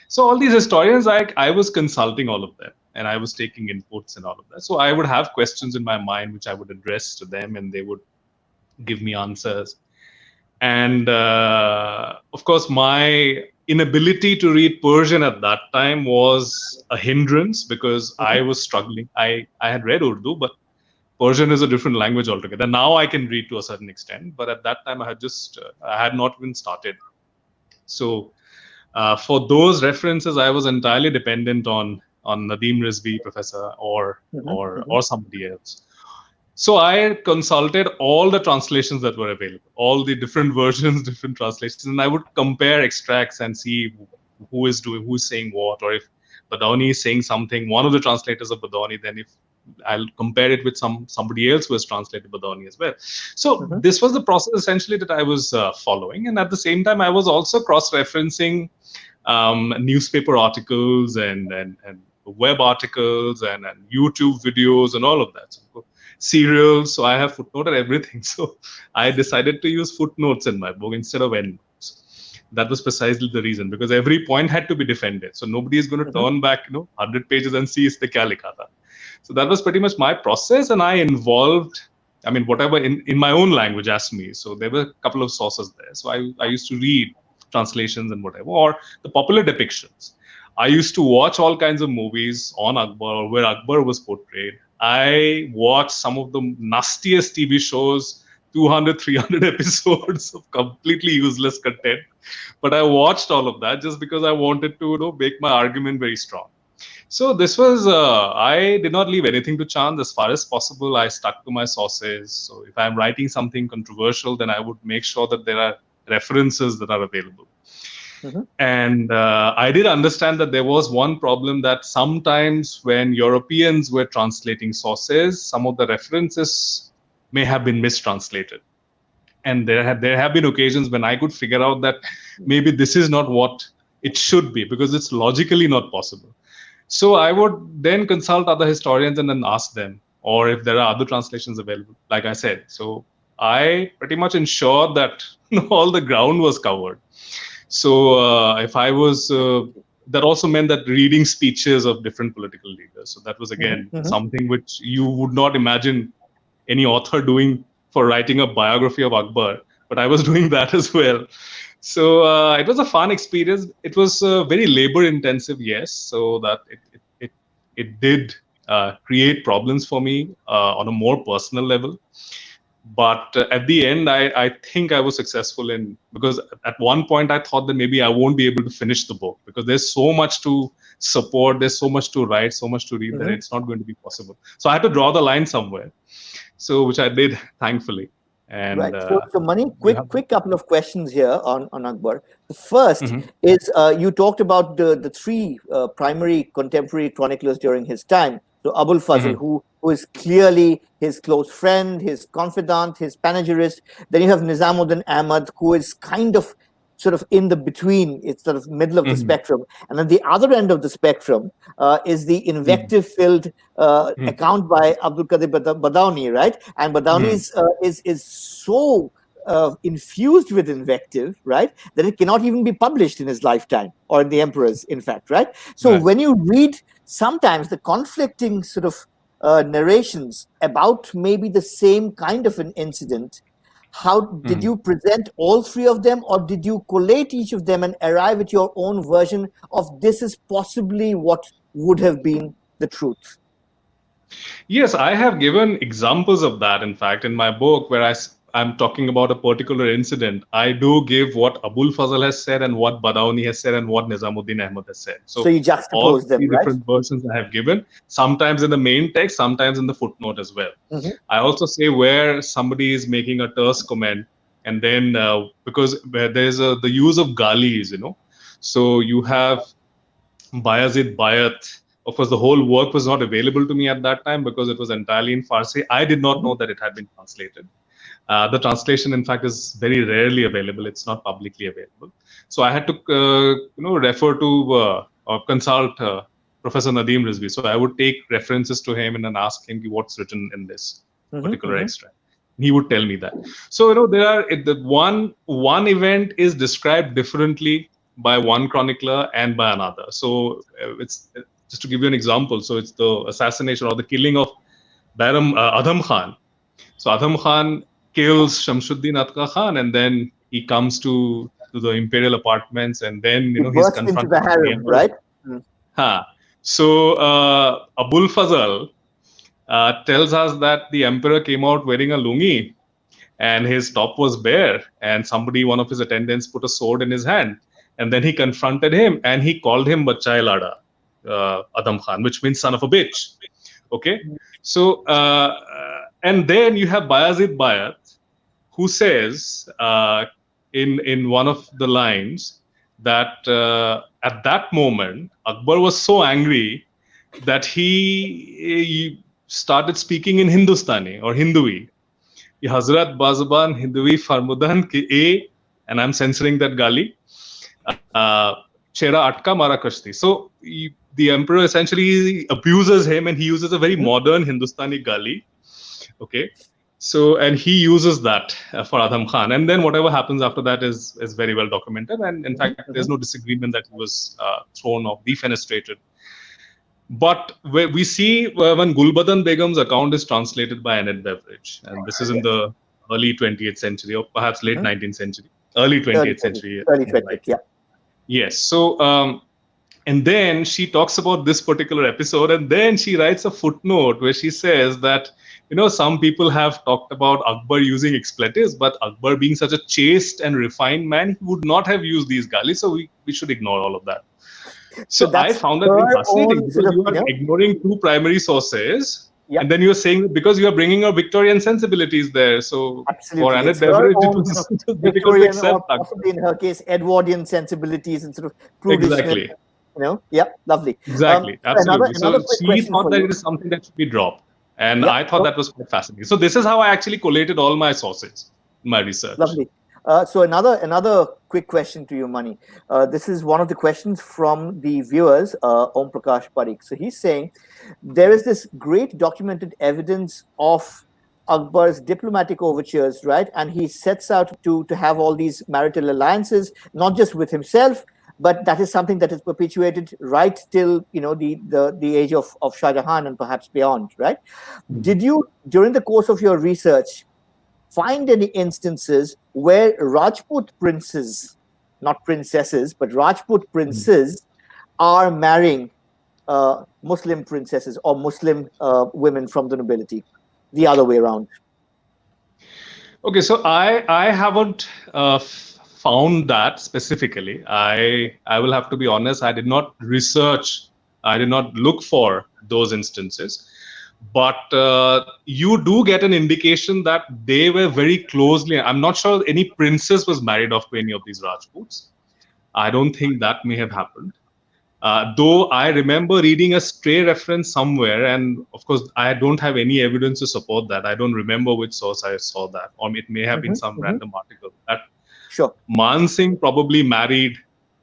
So all these historians, I was consulting all of them and I was taking inputs and all of that. So I would have questions in my mind, which I would address to them and they would give me answers. And of course, my inability to read Persian at that time was a hindrance because I was struggling. I had read Urdu, but Persian is a different language altogether. Now I can read to a certain extent, but at that time I had not even started. So for those references, I was entirely dependent on Nadeem Rizvi, professor, or somebody else. So I consulted all the translations that were available, all the different versions, different translations, and I would compare extracts and see who's saying what, or if Badauni is saying something, one of the translators of Badauni, then if I'll compare it with somebody else who has translated Badauni as well. So this was the process essentially that I was following, and at the same time I was also cross-referencing newspaper articles and web articles and YouTube videos and all of that. So, serials, so I have footnoted everything. So I decided to use footnotes in my book instead of endnotes. That was precisely the reason, because every point had to be defended. So nobody is going to turn back 100 pages and see iste kya likha tha. So that was pretty much my process, and I involved, whatever in my own language asked me. So there were a couple of sources there. So I used to read translations and whatever, or the popular depictions. I used to watch all kinds of movies on Akbar where Akbar was portrayed. I watched some of the nastiest TV shows, 200, 300 episodes of completely useless content. But I watched all of that just because I wanted to make my argument very strong. So this was, I did not leave anything to chance. As far as possible, I stuck to my sources. So if I'm writing something controversial, then I would make sure that there are references that are available. And I did understand that there was one problem, that sometimes when Europeans were translating sources, some of the references may have been mistranslated. And there have been occasions when I could figure out that maybe this is not what it should be, because it's logically not possible. So I would then consult other historians and then ask them, or if there are other translations available, like I said. So I pretty much ensured that all the ground was covered. So if I was, that also meant that reading speeches of different political leaders. So that was again something which you would not imagine any author doing for writing a biography of Akbar, but I was doing that as well. So it was a fun experience. It was very labor intensive, yes. So that it did create problems for me on a more personal level. But at the end, I think I was successful because at one point I thought that maybe I won't be able to finish the book because there's so much to support, there's so much to write, so much to read that it's not going to be possible. So I had to draw the line somewhere. So which I did, thankfully. And right. So Mani, quick couple of questions here on Akbar. The first is you talked about the three primary contemporary chroniclers during his time. So Abul Fazl, who is clearly his close friend, his confidant, his panegyrist. Then you have Nizamuddin Ahmad, who is kind of sort of in the between, it's sort of middle of the spectrum. And then the other end of the spectrum is the invective-filled account by Abdul Qadir Badauni, right? And Badauni is so infused with invective, right, that it cannot even be published in his lifetime, or in the emperor's, in fact, right? So when you read sometimes the conflicting sort of narrations about maybe the same kind of an incident, how did you present all three of them, or did you collate each of them and arrive at your own version of this is possibly what would have been the truth? Yes, I have given examples of that, in fact, in my book, where I'm talking about a particular incident. I do give what Abul Fazl has said and what Badauni has said and what Nizamuddin Ahmad has said. So you juxtapose them, right? Different versions I have given, sometimes in the main text, sometimes in the footnote as well. I also say where somebody is making a terse comment, and then because there's the use of galis, so you have Bayazid Bayat. Of course, the whole work was not available to me at that time because it was entirely in Farsi. I did not know that it had been translated. The translation, in fact, is very rarely available. It's not publicly available. So I had to, refer to or consult Professor Nadeem Rizvi. So I would take references to him and then ask him what's written in this particular extract. He would tell me that. So there are one event is described differently by one chronicler and by another. So it's just to give you an example. So it's the assassination or the killing of Adham Khan. So Adham Khan kills Shamsuddin Atka Khan, and then he comes to the imperial apartments, and then he's confronted into the harem, right? So Abul Fazl tells us that the emperor came out wearing a lungi, and his top was bare, and one of his attendants, put a sword in his hand, and then he confronted him, and he called him Bachai Lada, Adham Khan, which means son of a bitch. Okay, so and then you have Bayazid Bayat, who says in one of the lines that at that moment Akbar was so angry that he started speaking in Hindustani or Hindui. Hazrat Bazaban Hindui Farmudan ki and I'm censoring that gali. Chera atka mara kashti. So the emperor essentially abuses him, and he uses a very modern Hindustani gali. Okay, so and he uses that for Adham Khan, and then whatever happens after that is very well documented, and in fact there's no disagreement that he was thrown off, defenestrated. But we see when Gulbadan Begum's account is translated by Annette Beveridge, and this is in the early 20th century or perhaps late 19th century, early 20th century. Early 20th, yeah. Yes. So, and then she talks about this particular episode, and then she writes a footnote where she says that, some people have talked about Akbar using expletives, but Akbar being such a chaste and refined man, he would not have used these galis. So we should ignore all of that. So I found that very fascinating because you are ignoring two primary sources, and then you're saying that because you are bringing your Victorian sensibilities there. So for Annette Beveridge, it was difficult to accept. Or possibly in her case, Edwardian sensibilities and sort of prudishness. Exactly. Lovely. Exactly. Absolutely. Another so she thought that it is something that should be dropped. And I thought that was quite fascinating. So this is how I actually collated all my sources in my research. Lovely. So another quick question to you, Mani. This is one of the questions from the viewers, Om Prakash Parikh. So he's saying there is this great documented evidence of Akbar's diplomatic overtures, right? And he sets out to have all these marital alliances, not just with himself, but that is something that is perpetuated right till the age of Shah Jahan and perhaps beyond, right? Did you, during the course of your research, find any instances where Rajput princes, not princesses, but Rajput princes are marrying Muslim princesses or Muslim women from the nobility, the other way around? Okay, so I haven't found that specifically. I will have to be honest. I did not research. I did not look for those instances. But you do get an indication that they were very closely. I'm not sure any princess was married off to any of these Rajputs. I don't think that may have happened. Though I remember reading a stray reference somewhere, and of course, I don't have any evidence to support that. I don't remember which source I saw that, or it may have been some random article. That Man Singh probably married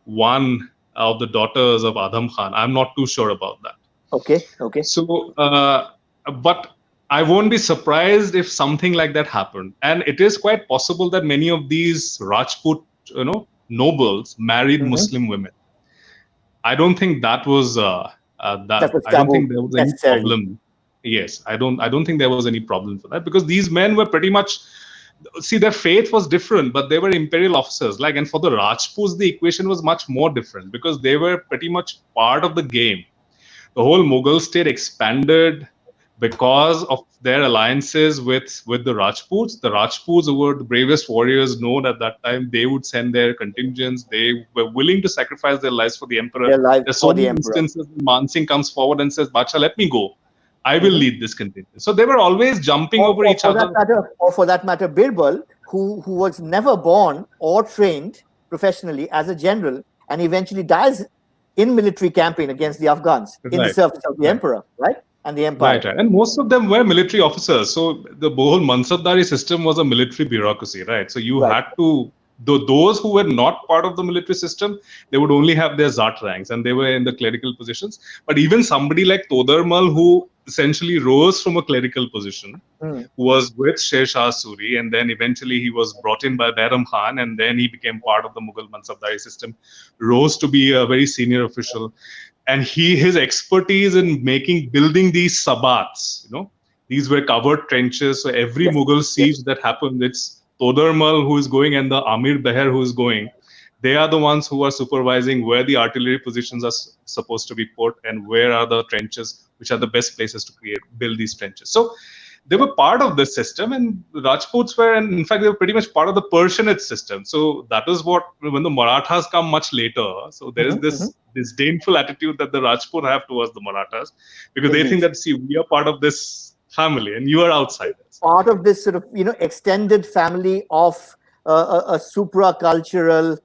one of the daughters of Adham Khan. I'm not too sure about that. Okay. So, but I won't be surprised if something like that happened. And it is quite possible that many of these Rajput, nobles married Muslim women. I don't think that was I don't think there was any problem. Yes, I don't think there was any problem for that, because these men were pretty much, see, their faith was different, but they were imperial officers. And for the Rajputs, the equation was much more different, because they were pretty much part of the game. The whole Mughal state expanded because of their alliances with the Rajputs. The Rajputs, who were the bravest warriors known at that time, they would send their contingents. They were willing to sacrifice their lives for the emperor. There's so many instances Man Singh comes forward and says, Bacha, let me go. I will lead this contingent. So they were always jumping over each other. Or for that matter, Birbal, who was never born or trained professionally as a general, and eventually dies in military campaign against the Afghans in the service of the emperor, right? And the empire. Right. And most of them were military officers. So the whole Mansabdari system was a military bureaucracy, right? So you had to, those who were not part of the military system, they would only have their Zat ranks, and they were in the clerical positions. But even somebody like Todarmal, who essentially rose from a clerical position, who was with Sher Shah Suri, and then eventually he was brought in by Bairam Khan, and then he became part of the Mughal Mansabdari system, rose to be a very senior official. And his expertise in building these sabats, these were covered trenches. So every Mughal siege that happened, it's Todarmal who is going and the Amir Beher who is going. They are the ones who are supervising where the artillery positions are supposed to be put and where are the trenches, which are the best places to build these trenches. So they were part of this system, and the Rajputs were, and in fact, they were pretty much part of the Persianate system. So that is what, when the Marathas come much later, so there is this disdainful attitude that the Rajput have towards the Marathas, because they think that, see, we are part of this family and you are outsiders. Part of this sort of, extended family of a supra-cultural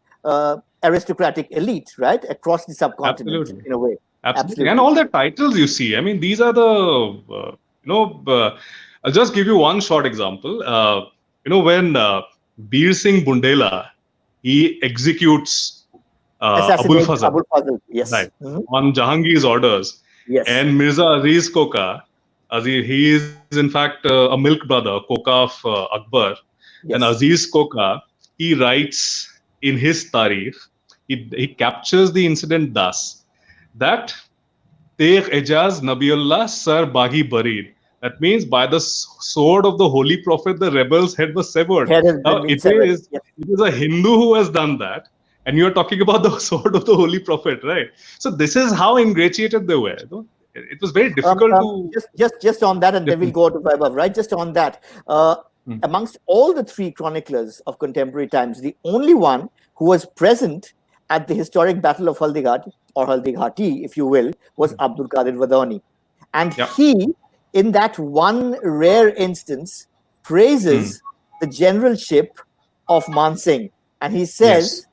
aristocratic elite, right? Across the subcontinent, in a way. Absolutely. And all the titles you see, I mean, these are the, I'll just give you one short example. When Bir Singh Bundela, he executes Abul Fazl, yes, right, on Jahangir's orders. Yes. And Mirza Aziz Koka, he is in fact a milk brother, Koka of Akbar. Yes. And Aziz Koka, he writes in his Tarikh, he captures the incident thus, that Tegh Ejaz Nabiullah Sar Baghi Barid. That means by the sword of the Holy Prophet, the rebel's head was severed. Now, it is a Hindu who has done that. And you're talking about the sword of the Holy Prophet, right? So this is how ingratiated they were. It was very difficult to... Just on that, and then we'll go to Vaibhav, right? Just on that. Amongst all the three chroniclers of contemporary times, the only one who was present at the historic Battle of Haldighat, or Haldighati, if you will, was Abdul Qadir Wadani. And he, in that one rare instance, praises the generalship of Man Singh. And he says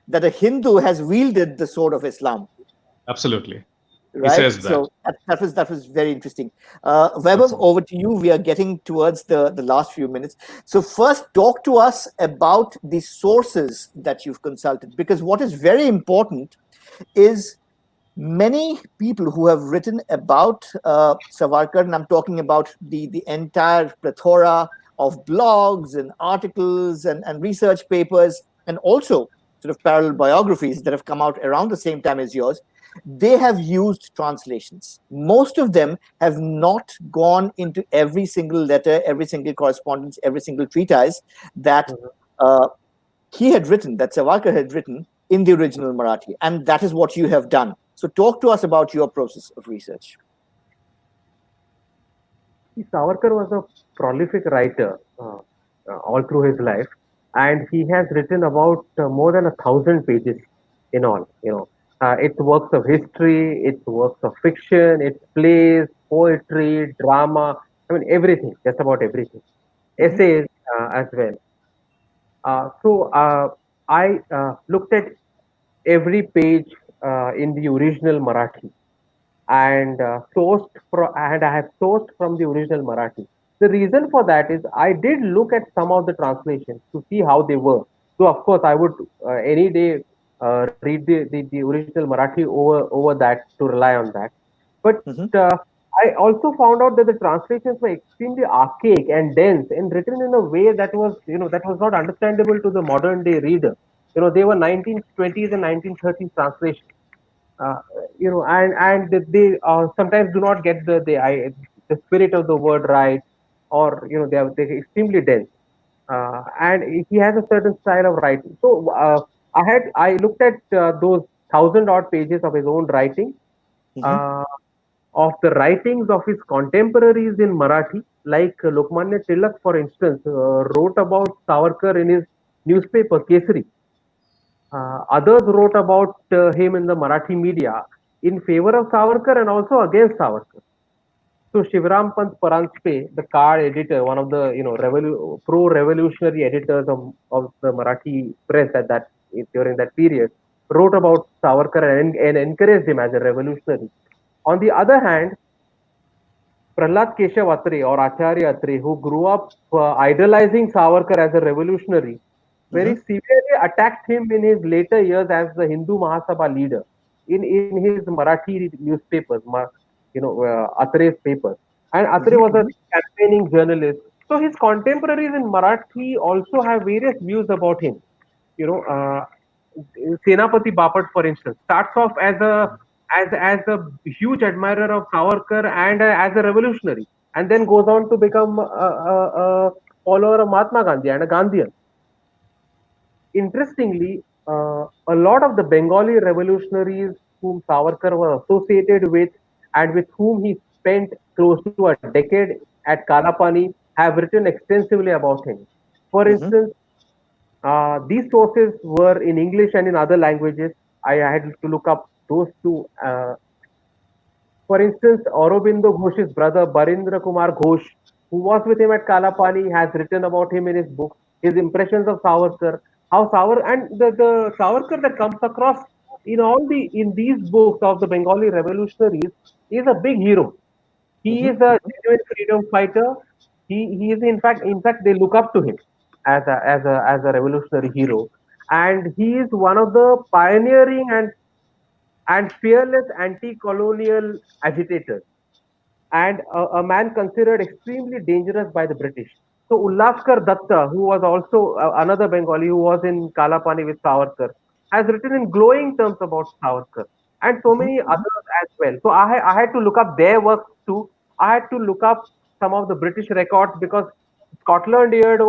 that a Hindu has wielded the sword of Islam. Absolutely. He right? says that. So that was very interesting. Vaibhav, Awesome. over to you. We are getting towards the last few minutes. So first, talk to us about the sources that you've consulted, because what is very important is many people who have written about Savarkar, and I'm talking about the entire plethora of blogs and articles and research papers, and also sort of parallel biographies that have come out around the same time as yours. They have used translations. Most of them have not gone into every single letter, every single correspondence, every single treatise that uh, he had written, that Savarkar had written in the original Marathi. And that is what you have done. So talk to us about your process of research. Savarkar was a prolific writer all through his life, and he has written about more than 1,000 pages in all. It's works of history, it's works of fiction, it's plays, poetry, drama. I mean, everything, just about everything. Mhm, Essays as well. So I looked at every page in the original Marathi and I have sourced from the original Marathi. The reason for that is I did look at some of the translations to see how they were. So of course I would any day read the original Marathi over that to rely on that. But mhm, uh, I also found out that the translations were extremely archaic and dense and written in a way that was not understandable to the modern day reader. They were 1920s and 1930s translations. uh, and they sometimes do not get the spirit of the word right, or they're extremely dense, and he has a certain style of writing. So I looked at those 1,000 odd pages of his own writing, mhm, uh, of the writings of his contemporaries in Marathi, like Lokmanya Tilak, for instance, wrote about Savarkar in his newspaper Kesari. Others wrote about him in the Marathi media in favor of Savarkar and also against Savarkar. So Shivram Pant Paranspe, the card editor, one of the pro-revolutionary editors of the Marathi press at that during that period, wrote about Savarkar and encouraged him as a revolutionary. On the other hand, Prahlad Keshav Atre or Acharya Atre, who grew up idolizing Savarkar as a revolutionary, very mhm, severely attacked him in his later years as the Hindu Mahasabha leader in his Marathi newspapers, Atre's papers. And Atre mhm, was a mhm, campaigning journalist. So his contemporaries in Marathi also have various views about him. You know, uh, Senapati Bapat, for instance, starts off as a huge admirer of Savarkar and as a revolutionary, and then goes on to become a follower of Mahatma Gandhi and a Gandhian. Interestingly, a lot of the Bengali revolutionaries whom Savarkar was associated with and with whom he spent close to a decade at Kalapani have written extensively about him. For mhm, instance, these sources were in English and in other languages. I had to look up those two. For instance, Aurobindo Ghosh's brother Barindra Kumar Ghosh, who was with him at Kalapani, has written about him in his book, his impressions of Savarkar, how the Savarkar that comes across in these books of the Bengali revolutionaries is a big hero. He mhm, is a mhm, genuine freedom fighter. He is in fact they look up to him as a revolutionary hero, and he is one of the pioneering and fearless anti-colonial agitators, and a man considered extremely dangerous by the British. So Ullaskar Datta, who was also another Bengali who was in Kalapani with Savarkar, has written in glowing terms about Savarkar, and so mhm, many mhm, others as well. So I had to look up their works too. I had to look up some of the British records because Scotland Yard,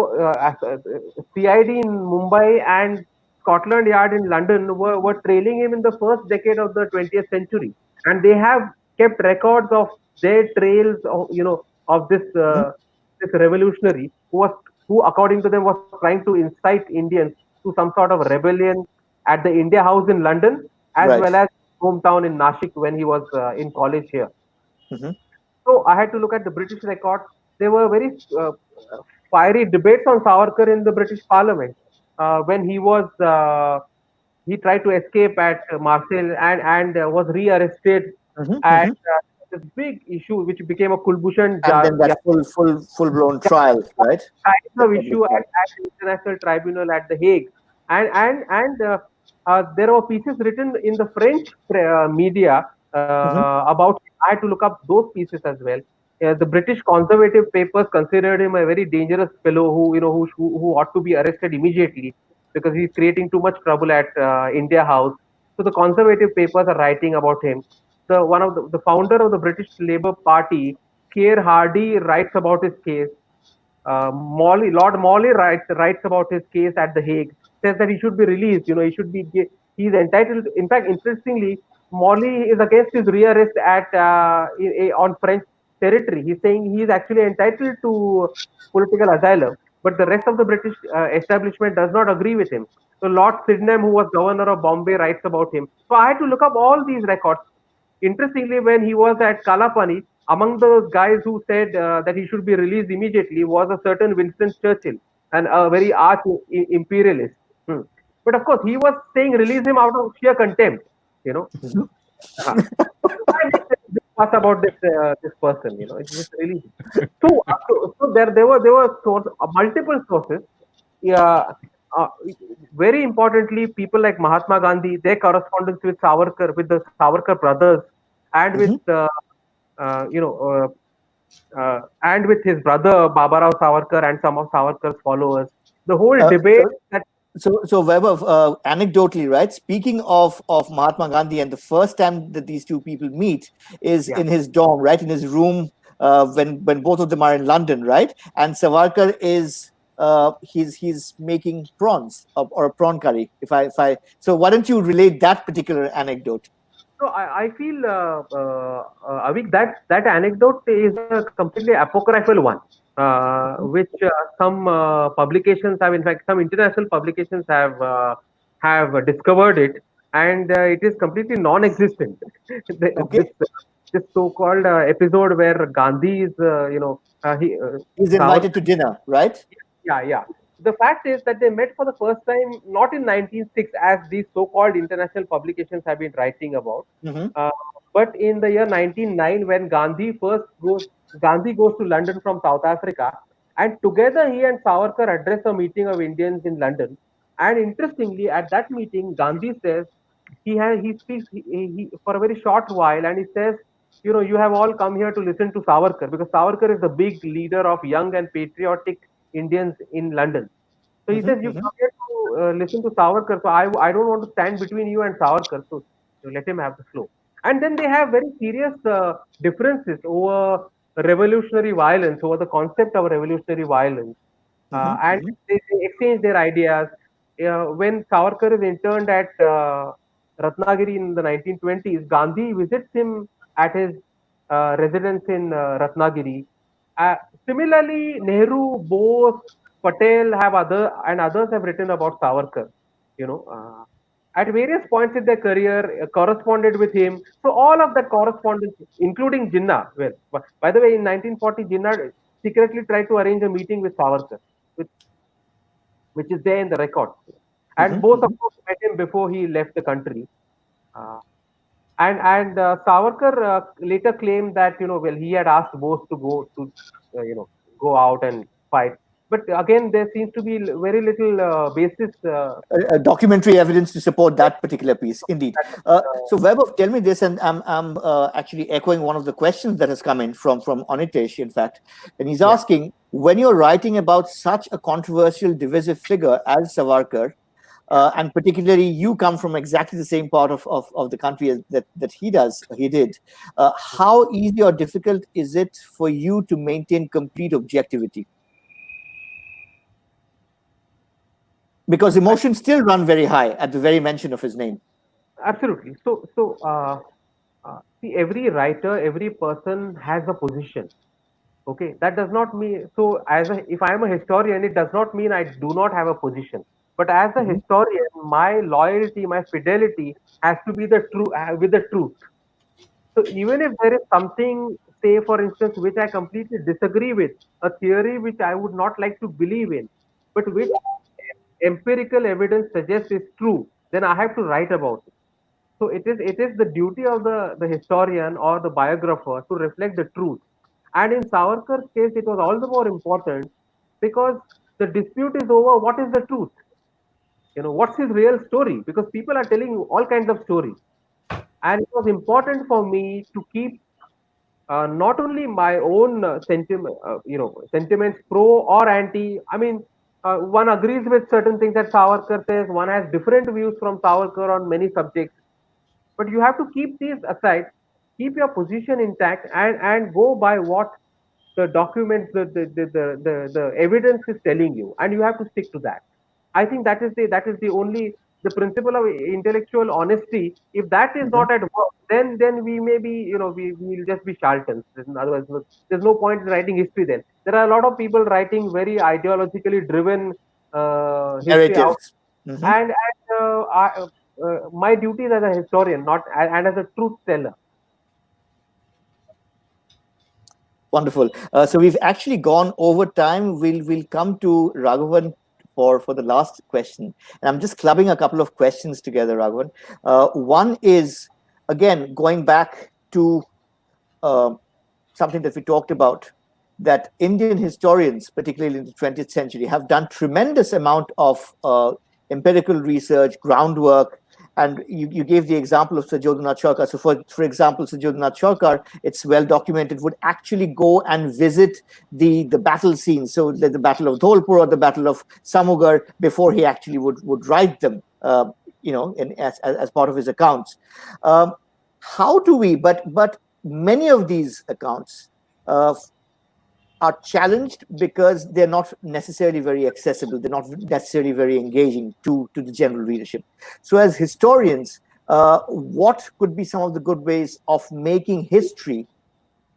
CID in Mumbai and Scotland Yard in London were trailing him in the first decade of the 20th century, and they have kept records of their trails of mhm. this revolutionary who according to them was trying to incite Indians to some sort of rebellion at the India House in London, as Right. well as hometown in Nashik when he was in college here. Mhm, So I had to look at the British records. There were very fiery debates on Savarkar in the British Parliament when he tried to escape at Marseille and was rearrested and this big issue which became a Kulbhushan And then that full blown trial, right? kind The of public issue trial. at the International Tribunal at The Hague, and there were pieces written in the French media about. I had to look up those pieces as well. The British conservative papers considered him a very dangerous fellow who ought to be arrested immediately because he's creating too much trouble at India House. So the conservative papers are writing about him. One of the founder of the British Labour Party, Keir Hardy, writes about his case. Lord Morley writes about his case at The Hague, says that he should be released. He's entitled. In fact, interestingly, Morley is against his rearrest on French territory. He's saying he is actually entitled to political asylum, but the rest of the British establishment does not agree with him. So Lord Sydenham, who was governor of Bombay, writes about him. So I had to look up all these records. Interestingly, when he was at Kalapani, among the guys who said that he should be released immediately was a certain Winston Churchill, and a very arch imperialist. But of course, he was saying release him out of sheer contempt. You know, why make a big fuss about this person? It's just really. So there were multiple sources. Yeah, uh, very importantly, people like Mahatma Gandhi, their correspondence with Savarkar, with the Savarkar brothers, and with uh, you know and with his brother Babarao Savarkar and some of Savarkar's followers. The whole debate So, that so Vaibhav, anecdotally, right? Speaking of Mahatma Gandhi, and the first time that these two people meet is yeah in his dorm, right, in his room, when both of them are in London, right? And Savarkar is he's making prawns, or a prawn curry. If I so, why don't you relate that particular anecdote? so I feel Avik, that anecdote is a completely apocryphal one, which some publications have, in fact, some international publications have discovered it, and it is completely non-existent. Okay, This so-called episode where Gandhi is, he he's Savarkar. invited to dinner, right? Yeah. The fact is that they met for the first time not in 1906, as these so-called international publications have been writing about, Mm-hmm. uh, but in the year 1909, when Gandhi goes to London from South Africa, and together he and Savarkar address a meeting of Indians in London. And interestingly, at that meeting, Gandhi says he speaks for a very short while, and he says, you have all come here to listen to Savarkar because Savarkar is the big leader of young and patriotic Indians in London. So he says, you come here to listen to Savarkar. So I don't want to stand between you and Savarkar. So let him have the floor. And then they have very serious differences over revolutionary violence, over the concept of revolutionary violence. And Mm-hmm. they exchange their ideas. When Savarkar is interned at Ratnagiri in the 1920s, Gandhi visits him at his residence in Ratnagiri. Uh, Similarly, Nehru, Bose, Patel others have written about Savarkar. You know, at various points in their career, corresponded with him. So all of that correspondence, including Jinnah. Well, by the way, in 1940, Jinnah secretly tried to arrange a meeting with Savarkar, which, which is there in the records. And Bose, of Mm-hmm. course, met him before he left the country. Uh, and Savarkar later claimed that well, he had asked Bose to go out and fight, but again there seems to be very little basis. Documentary evidence to support that particular piece. Indeed. Uh, So, Vaibhav, tell me this, and I'm actually echoing one of the questions that has come in from Anitesh, in fact, and he's yeah, asking, when you're writing about such a controversial, divisive figure as Savarkar, yeah. and particularly you come from exactly the same part of the country that he did, how easy or difficult is it for you to maintain complete objectivity? Because emotions still run very high at the very mention of his name. Absolutely. See, every writer, every person has a position. Okay, that does not mean so. If I am a historian, it does not mean I do not have a position. But as a Mhm. historian, my loyalty, my fidelity has to be the true with the truth. So even if there is something, say for instance, which I completely disagree with, a theory which I would not like to believe in, but which empirical evidence suggests is true, then I have to write about it. So it is the duty of the historian or the biographer to reflect the truth. And in Savarkar's case, it was all the more important because the dispute is over. What is the truth? What's his real story? Because people are telling you all kinds of stories, and it was important for me to keep not only my own sentiments pro or anti. I mean, one agrees with certain things that Savarkar says. One has different views from Savarkar on many subjects, but you have to keep these aside, keep your position intact, and go by what the documents, the evidence is telling you, and you have to stick to that. I think that is the only the principle of intellectual honesty. If that is Mhm. not at work, then we may be, we will just be charlatans. Otherwise, there's no point in writing history. Then there are a lot of people writing very ideologically driven history out, Narratives. Mhm. and my duty is as a historian, not and as a truth teller. Wonderful. So we've actually gone over time. We'll come to Raghavan for the last question, and I'm just clubbing a couple of questions together, Raghavan. One is again going back to uh, something that we talked about, that Indian historians, particularly in the 20th century, have done tremendous amount of empirical research, groundwork, and you gave the example of Sajodhanath Sarkar. So, for example, Sajodhanath Sarkar, it's well documented, would actually go and visit the battle scenes, so the Battle of Dholpur or the Battle of Samugar, before he actually would write them, as part of his accounts. Um, how do we? But many of these accounts uh, are challenged because they're not necessarily very accessible. They're not necessarily very engaging to the general readership. So, as historians, what could be some of the good ways of making history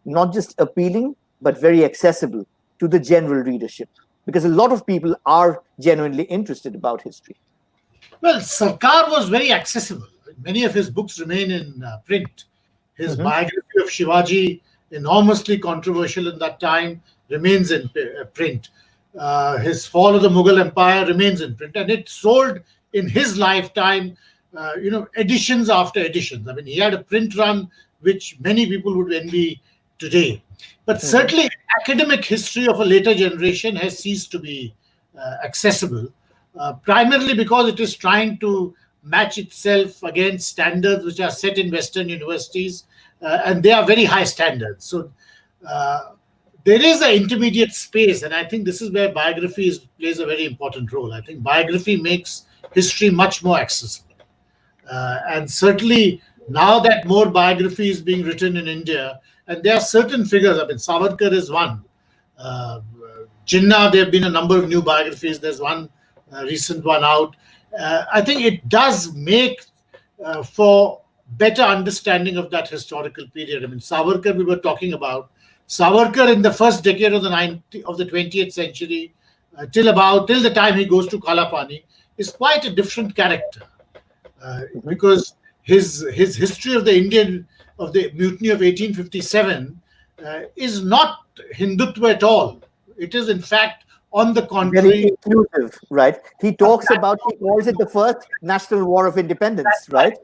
not just appealing but very accessible to the general readership? Because a lot of people are genuinely interested about history. Well, Sarkar was very accessible. Many of his books remain in print. His Mhm. biography of Shivaji, enormously controversial in that time, remains in print. His Fall of the Mughal Empire remains in print, and it sold in his lifetime, editions after editions. I mean, he had a print run which many people would envy today. But Mhm. certainly, academic history of a later generation has ceased to be accessible, primarily because it is trying to match itself against standards which are set in Western universities, and they are very high standards. So uh, there is an intermediate space, and I think this is where biography plays a very important role. I think biography makes history much more accessible. And certainly now that more biography is being written in India, and there are certain figures, I mean, Savarkar is one. Uh, Jinnah, there have been a number of new biographies. There's one recent one out. I think it does make for better understanding of that historical period. I mean, Savarkar, we were talking about. Savarkar in the first decade of the 20th century, till the time he goes to Kalapani, is quite a different character, Mhm. because his history of the mutiny of 1857 is not Hindutva at all. It is in fact, on the Very contrary, inclusive, right? He a talks about, platform. he calls it the first national war of independence, right?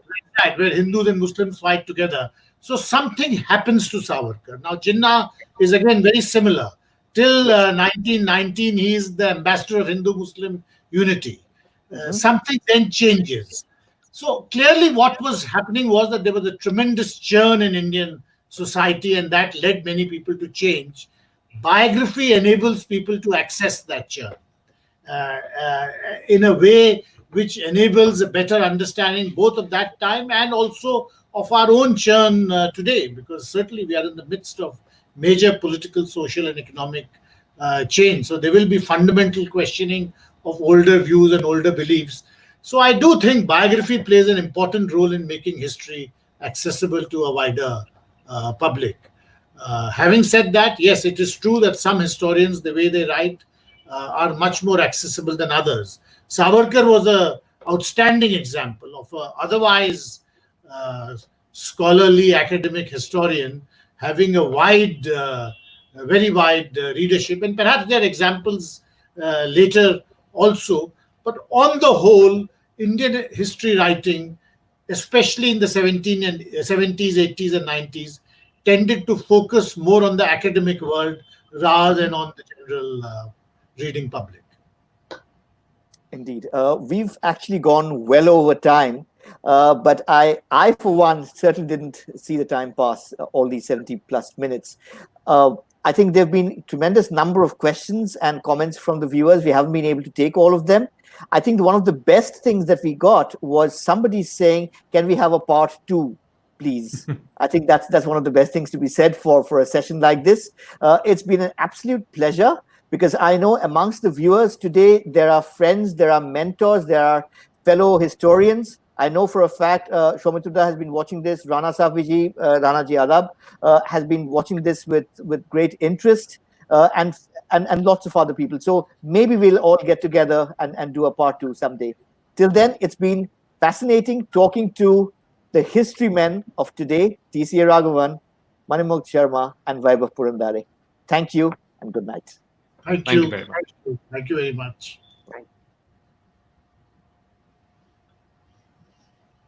Right, where Hindus and Muslims fight together. So something happens to Savarkar. Now Jinnah is again very similar. Till Yes. 1919, he is the ambassador of Hindu-Muslim unity. Mhm. Something then changes. So clearly, what was happening was that there was a tremendous churn in Indian society, and that led many people to change. Biography enables people to access that churn uh, uh, in a way which enables a better understanding both of that time and also of our own churn today, because certainly we are in the midst of major political, social, and economic change. So there will be fundamental questioning of older views and older beliefs. So I do think biography plays an important role in making history accessible to a wider public. Having said that, yes, it is true that some historians, the way they write, are much more accessible than others. Savarkar was a outstanding example of a otherwise uh, scholarly academic historian having a very wide readership, and perhaps there are examples later also. But on the whole, Indian history writing especially in the 70s, 80s, and 90s, tended to focus more on the academic world rather than on the general reading public. Indeed. We've actually gone well over time, but I, for one, certainly didn't see the time pass all these 70 plus minutes. I think there have been a tremendous number of questions and comments from the viewers. We haven't been able to take all of them. I think one of the best things that we got was somebody saying, can we have a part 2, please? I think that's one of the best things to be said for a session like this. It's been an absolute pleasure, because I know amongst the viewers today, there are friends, there are mentors, there are fellow historians. I know for a fact, Shomituda has been watching this, Rana Safiji, Rana Ji Adab, has been watching this with great interest, and lots of other people. So maybe we'll all get together and do a part 2 someday. Till then, it's been fascinating talking to the history men of today, T.C. Raghavan, Manimugdha Sharma, and Vaibhav Purandare. Thank you and good night. Thank Thank you you. very much. Thank you very much.